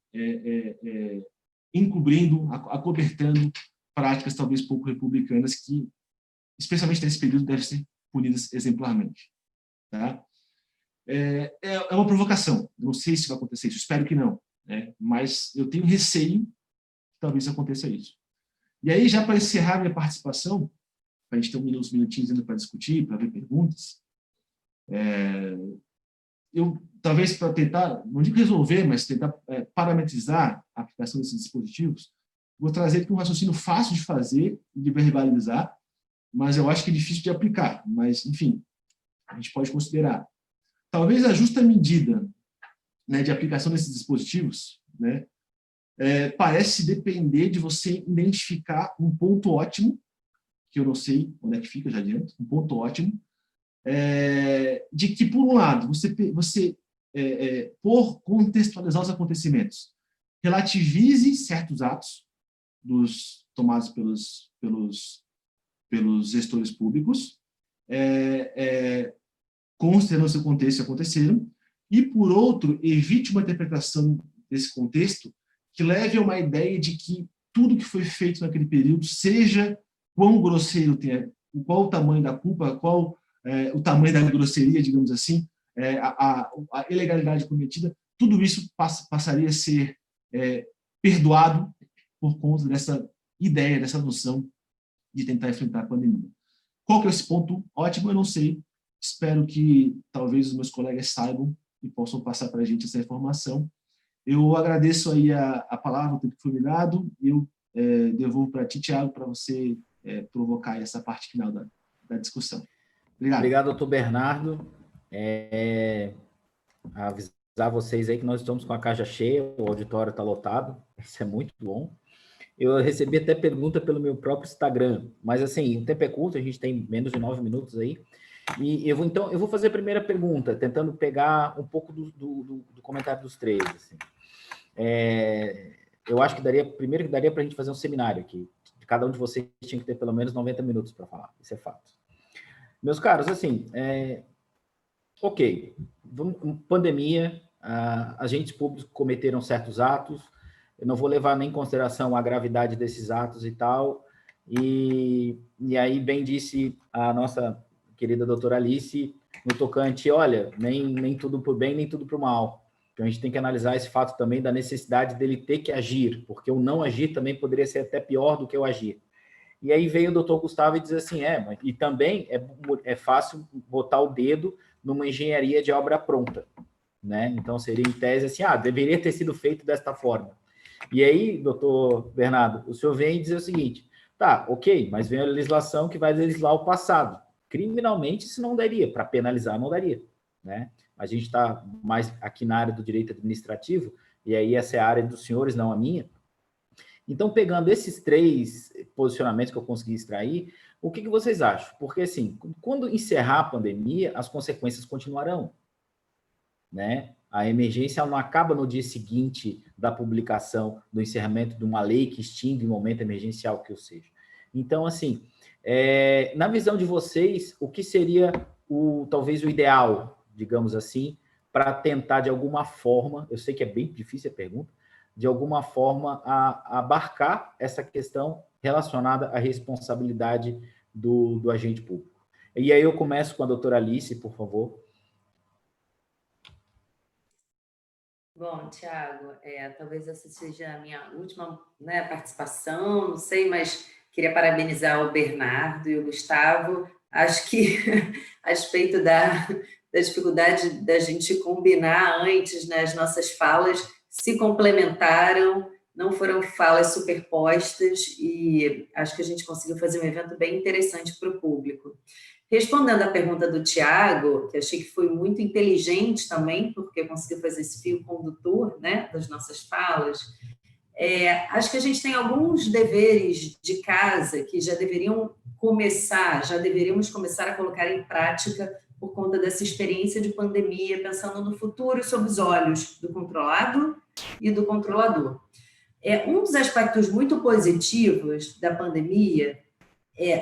S5: encobrindo, acobertando práticas talvez pouco republicanas que, especialmente nesse período, devem ser punidas exemplarmente. Tá? É uma provocação. Não sei se vai acontecer isso, espero que não, né? Mas eu tenho receio que talvez aconteça isso. E aí, já para encerrar minha participação, para a gente ter uns minutinhos ainda para discutir, para ver perguntas, eu, talvez para tentar, não digo resolver, mas tentar parametrizar a aplicação desses dispositivos, vou trazer aqui um raciocínio fácil de fazer e de verbalizar, mas eu acho que é difícil de aplicar. Mas, enfim, a gente pode considerar. Talvez a justa medida, né, de aplicação desses dispositivos, né, parece depender de você identificar um ponto ótimo, que eu não sei onde é que fica, já adianto, um ponto ótimo, de que, por um lado, você por contextualizar os acontecimentos, relativize certos atos tomados pelos gestores públicos, considerando o seu contexto que aconteceram, e, por outro, evite uma interpretação desse contexto que leve a uma ideia de que tudo que foi feito naquele período seja quão grosseiro qual o tamanho da culpa, qual o tamanho da grosseria, digamos assim, a ilegalidade cometida, tudo isso passaria a ser perdoado por conta dessa ideia, dessa noção de tentar enfrentar a pandemia. Qual que é esse ponto ótimo? Eu não sei. Espero que talvez os meus colegas saibam e possam passar para a gente essa informação. Eu agradeço aí a palavra, o tempo que foi me dado, e eu devolvo para ti, Thiago, para você provocar essa parte final da discussão. Obrigado.
S1: Obrigado, doutor Bernardo. Avisar vocês aí que nós estamos com a caixa cheia, o auditório está lotado, isso é muito bom. Eu recebi até pergunta pelo meu próprio Instagram, mas assim, o tempo é curto, a gente tem menos de 9 minutos aí, e eu vou fazer a primeira pergunta, tentando pegar um pouco do comentário dos três. Assim. Eu acho que daria para a gente fazer um seminário aqui, cada um de vocês tinha que ter pelo menos 90 minutos para falar, isso é fato. Meus caros, assim, ok, pandemia, agentes públicos cometeram certos atos, eu não vou levar nem em consideração a gravidade desses atos e tal, e aí bem disse a nossa querida doutora Alice, no tocante, olha, nem tudo por bem, nem tudo por mal. Então, a gente tem que analisar esse fato também da necessidade dele ter que agir, porque o não agir também poderia ser até pior do que o agir. E aí veio o doutor Gustavo e diz assim, e também é fácil botar o dedo numa engenharia de obra pronta, né? Então, seria em tese assim, deveria ter sido feito desta forma. E aí, doutor Bernardo, o senhor vem e diz o seguinte, tá, ok, mas vem a legislação que vai legislar o passado. Criminalmente, isso não daria, para penalizar não daria, né? A gente está mais aqui na área do direito administrativo, e aí essa é a área dos senhores, não a minha. Então, pegando esses 3 posicionamentos que eu consegui extrair, o que vocês acham? Porque, assim, quando encerrar a pandemia, as consequências continuarão, né? A emergência não acaba no dia seguinte da publicação, do encerramento de uma lei que extingue o momento emergencial que eu seja. Então, assim, na visão de vocês, o que seria talvez o ideal, digamos assim, para tentar de alguma forma, eu sei que é bem difícil a pergunta, de alguma forma abarcar essa questão relacionada à responsabilidade do agente público. E aí eu começo com a doutora Alice, por favor.
S2: Bom, Tiago, talvez essa seja a minha última participação, não sei, mas queria parabenizar o Bernardo e o Gustavo. Acho que, a respeito da dificuldade da gente combinar antes, né, as nossas falas se complementaram, não foram falas superpostas, e acho que a gente conseguiu fazer um evento bem interessante para o público. Respondendo à pergunta do Tiago, que achei que foi muito inteligente também, porque conseguiu fazer esse fio condutor, né, das nossas falas, acho que a gente tem alguns deveres de casa que já deveríamos começar a colocar em prática por conta dessa experiência de pandemia, pensando no futuro sob os olhos do controlado e do controlador. Um dos aspectos muito positivos da pandemia,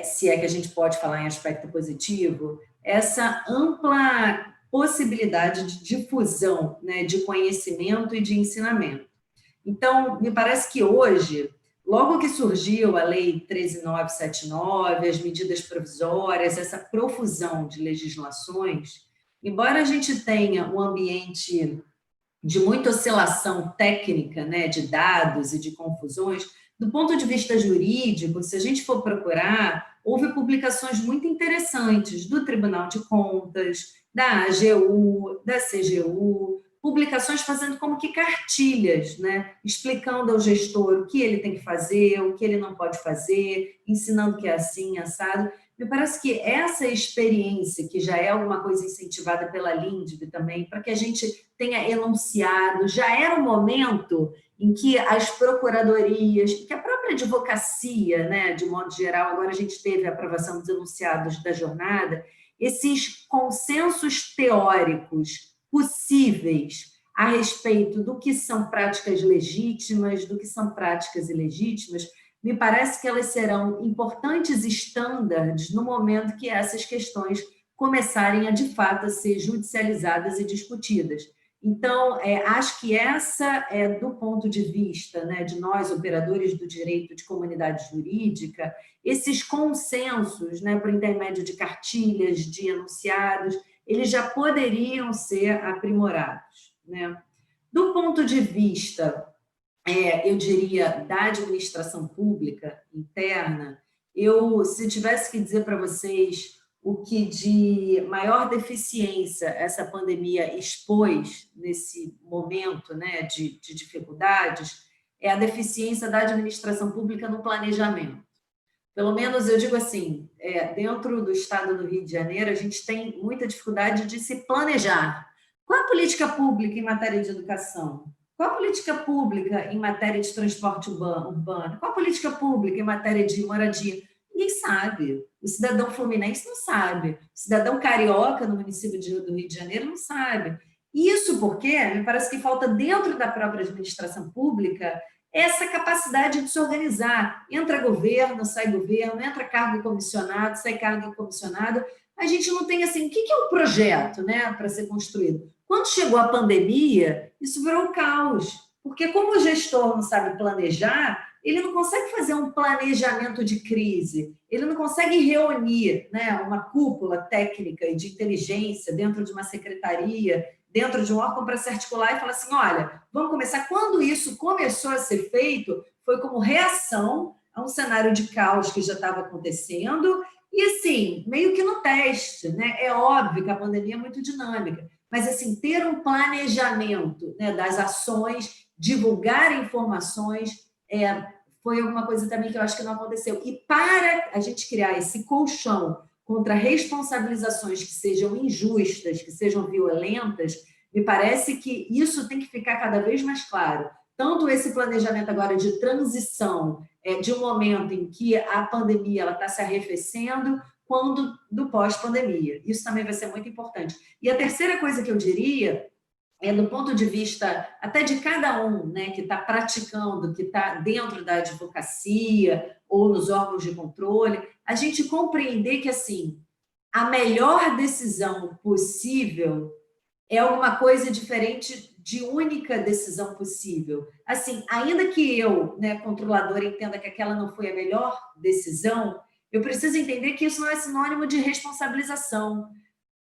S2: se é que a gente pode falar em aspecto positivo, essa ampla possibilidade de difusão, né, de conhecimento e de ensinamento. Então, me parece que hoje, logo que surgiu a Lei 13.979, as medidas provisórias, essa profusão de legislações, embora a gente tenha um ambiente de muita oscilação técnica, né, de dados e de confusões, do ponto de vista jurídico, se a gente for procurar, houve publicações muito interessantes do Tribunal de Contas, da AGU, da CGU, publicações fazendo como que cartilhas, né, explicando ao gestor o que ele tem que fazer, o que ele não pode fazer, ensinando que é assim, assado. Me parece que essa experiência, que já é alguma coisa incentivada pela LINDB também, para que a gente tenha enunciado, já era um momento em que as procuradorias, que a própria advocacia, né, de modo geral, agora a gente teve a aprovação dos enunciados da jornada, esses consensos teóricos possíveis a respeito do que são práticas legítimas, do que são práticas ilegítimas, me parece que elas serão importantes estándares no momento que essas questões começarem a, de fato, a ser judicializadas e discutidas.
S3: Então, acho que essa é, do ponto de vista, né, de nós, operadores do direito de comunidade jurídica, esses consensos, né, por intermédio de cartilhas, de enunciados, eles já poderiam ser aprimorados, né? Do ponto de vista, eu diria, da administração pública interna, se tivesse que dizer para vocês o que de maior deficiência essa pandemia expôs nesse momento, né, de dificuldades, é a deficiência da administração pública no planejamento. Pelo menos, eu digo assim, dentro do estado do Rio de Janeiro, a gente tem muita dificuldade de se planejar. Qual a política pública em matéria de educação? Qual a política pública em matéria de transporte urbano? Qual a política pública em matéria de moradia? Ninguém sabe. O cidadão fluminense não sabe. O cidadão carioca no município do Rio de Janeiro não sabe. Isso porque me parece que falta dentro da própria administração pública essa capacidade de se organizar. Entra governo, entra cargo comissionado, sai cargo comissionado. A gente não tem assim, o que é um projeto, né, para ser construído? Quando chegou a pandemia, isso virou um caos, porque como o gestor não sabe planejar, ele não consegue fazer um planejamento de crise, ele não consegue reunir, né, uma cúpula técnica e de inteligência dentro de uma secretaria, dentro de um órgão para se articular e falar assim, olha, vamos começar. Quando isso começou a ser feito, foi como reação a um cenário de caos que já estava acontecendo e, assim, meio que no teste, né? É óbvio que a pandemia é muito dinâmica, mas, assim, ter um planejamento, né, das ações, divulgar informações, foi alguma coisa também que eu acho que não aconteceu. E para a gente criar esse colchão contra responsabilizações que sejam injustas, que sejam violentas, me parece que isso tem que ficar cada vez mais claro. Tanto esse planejamento agora de transição, de um momento em que a pandemia está se arrefecendo, quanto do pós-pandemia. Isso também vai ser muito importante. E a terceira coisa que eu diria do ponto de vista até de cada um, né, que está praticando, que está dentro da advocacia ou nos órgãos de controle, a gente compreender que, assim, a melhor decisão possível é alguma coisa diferente de única decisão possível. Assim, ainda que eu, né, controladora, entenda que aquela não foi a melhor decisão, eu preciso entender que isso não é sinônimo de responsabilização.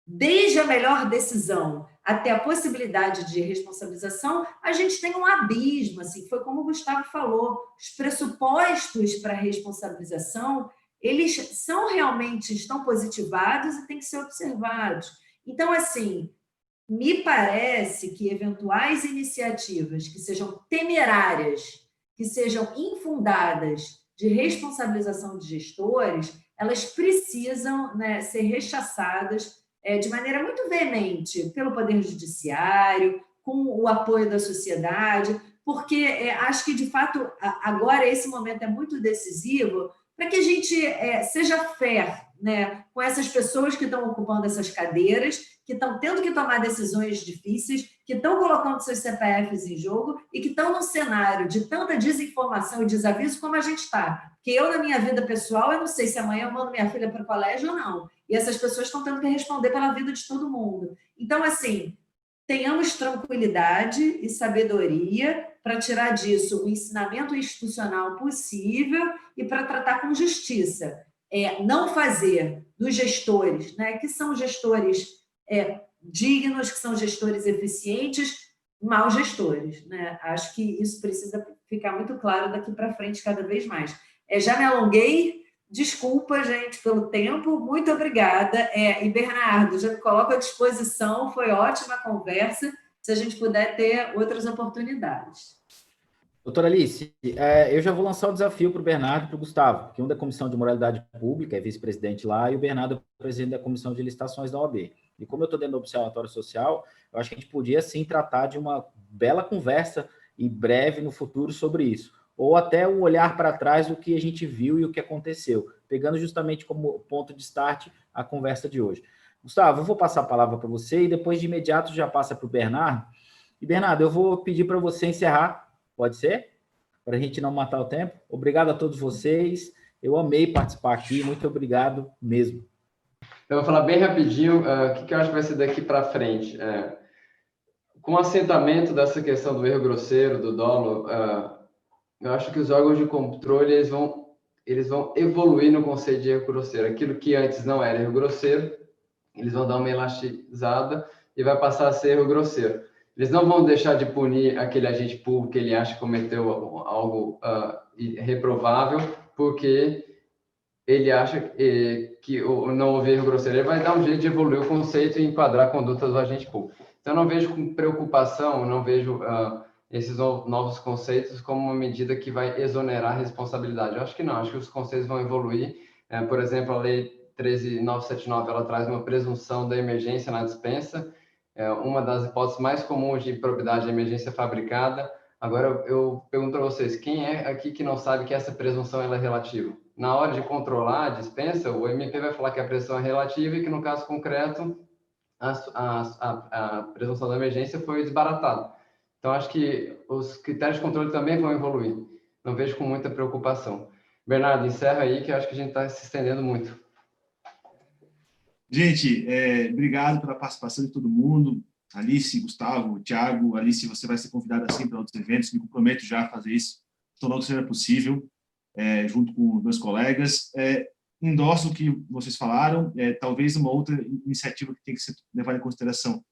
S3: Desde a melhor decisão até a possibilidade de responsabilização, a gente tem um abismo, assim, foi como o Gustavo falou, os pressupostos para a responsabilização, eles estão positivados e têm que ser observados. Então, assim, me parece que eventuais iniciativas que sejam temerárias, que sejam infundadas de responsabilização de gestores, elas precisam, né, ser rechaçadas de maneira muito veemente pelo Poder Judiciário, com o apoio da sociedade, porque acho que, de fato, agora esse momento é muito decisivo para que a gente seja fair, né, com essas pessoas que estão ocupando essas cadeiras, que estão tendo que tomar decisões difíceis, que estão colocando seus CPFs em jogo e que estão num cenário de tanta desinformação e desaviso como a gente está. Porque eu, na minha vida pessoal, eu não sei se amanhã eu mando minha filha para o colégio ou não. E essas pessoas estão tendo que responder pela vida de todo mundo. Então, assim, tenhamos tranquilidade e sabedoria para tirar disso o ensinamento institucional possível e para tratar com justiça. Não fazer dos gestores, né, que são gestores dignos, que são gestores eficientes, maus gestores, né? Acho que isso precisa ficar muito claro daqui para frente cada vez mais. Já me alonguei, desculpa, gente, pelo tempo, muito obrigada. E, Bernardo, já me coloco à disposição, foi ótima a conversa, se a gente puder ter outras oportunidades.
S1: Doutora Alice, eu já vou lançar o desafio para o Bernardo e para o Gustavo, que um da Comissão de Moralidade Pública, é vice-presidente lá, e o Bernardo é presidente da Comissão de Licitações da OAB. E como eu estou dentro do Observatório Social, eu acho que a gente podia, sim, tratar de uma bela conversa em breve, no futuro, sobre isso. Ou até um olhar para trás do que a gente viu e o que aconteceu, pegando justamente como ponto de start a conversa de hoje. Gustavo, eu vou passar a palavra para você e depois de imediato já passa para o Bernardo. E, Bernardo, eu vou pedir para você encerrar. Pode ser? Para a gente não matar o tempo. Obrigado a todos vocês. Eu amei participar aqui. Muito obrigado mesmo.
S4: Eu vou falar bem rapidinho o que eu acho que vai ser daqui para frente. Com o assentamento dessa questão do erro grosseiro, do dolo, eu acho que os órgãos de controle eles vão evoluir no conceito de erro grosseiro. Aquilo que antes não era erro grosseiro, eles vão dar uma elastizada e vai passar a ser erro grosseiro. Eles não vão deixar de punir aquele agente público que ele acha que cometeu algo reprovável, porque ele acha que não houve erro grosseiro. Ele vai dar um jeito de evoluir o conceito e enquadrar a conduta do agente público. Então, eu não vejo com preocupação, não vejo esses novos conceitos como uma medida que vai exonerar a responsabilidade. Eu acho que não, acho que os conceitos vão evoluir. Por exemplo, a Lei 13.979, ela traz uma presunção da emergência na dispensa. Uma das hipóteses mais comuns de improbidade de emergência fabricada. Agora, eu pergunto a vocês, quem é aqui que não sabe que essa presunção ela é relativa? Na hora de controlar a dispensa, o MP vai falar que a presunção é relativa e que, no caso concreto, a presunção da emergência foi desbaratada. Então, acho que os critérios de controle também vão evoluir. Não vejo com muita preocupação. Bernardo, encerra aí, que eu acho que a gente está se estendendo muito.
S5: Gente, obrigado pela participação de todo mundo. Alice, Gustavo, Thiago, Alice, você vai ser convidada assim para outros eventos, me comprometo já a fazer isso, tão logo seja possível, junto com meus colegas. Endosso o que vocês falaram, talvez uma outra iniciativa que tem que ser levada em consideração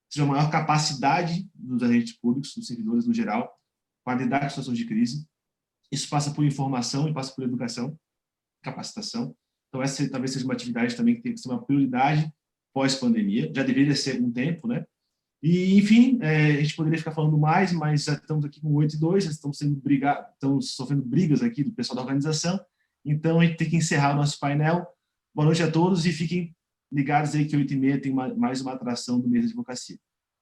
S5: seja a maior capacidade dos agentes públicos, dos servidores no geral, para lidar com situações de crise. Isso passa por informação e passa por educação, capacitação. Então, essa talvez seja uma atividade também que tem que ser uma prioridade pós-pandemia, já deveria ser há algum tempo, né? E, enfim, a gente poderia ficar falando mais, mas já estamos aqui com 8:02, já estamos sofrendo brigas aqui do pessoal da organização, então a gente tem que encerrar o nosso painel. Boa noite a todos e fiquem ligados aí que 8:30 tem mais uma atração do Mês de Advocacia.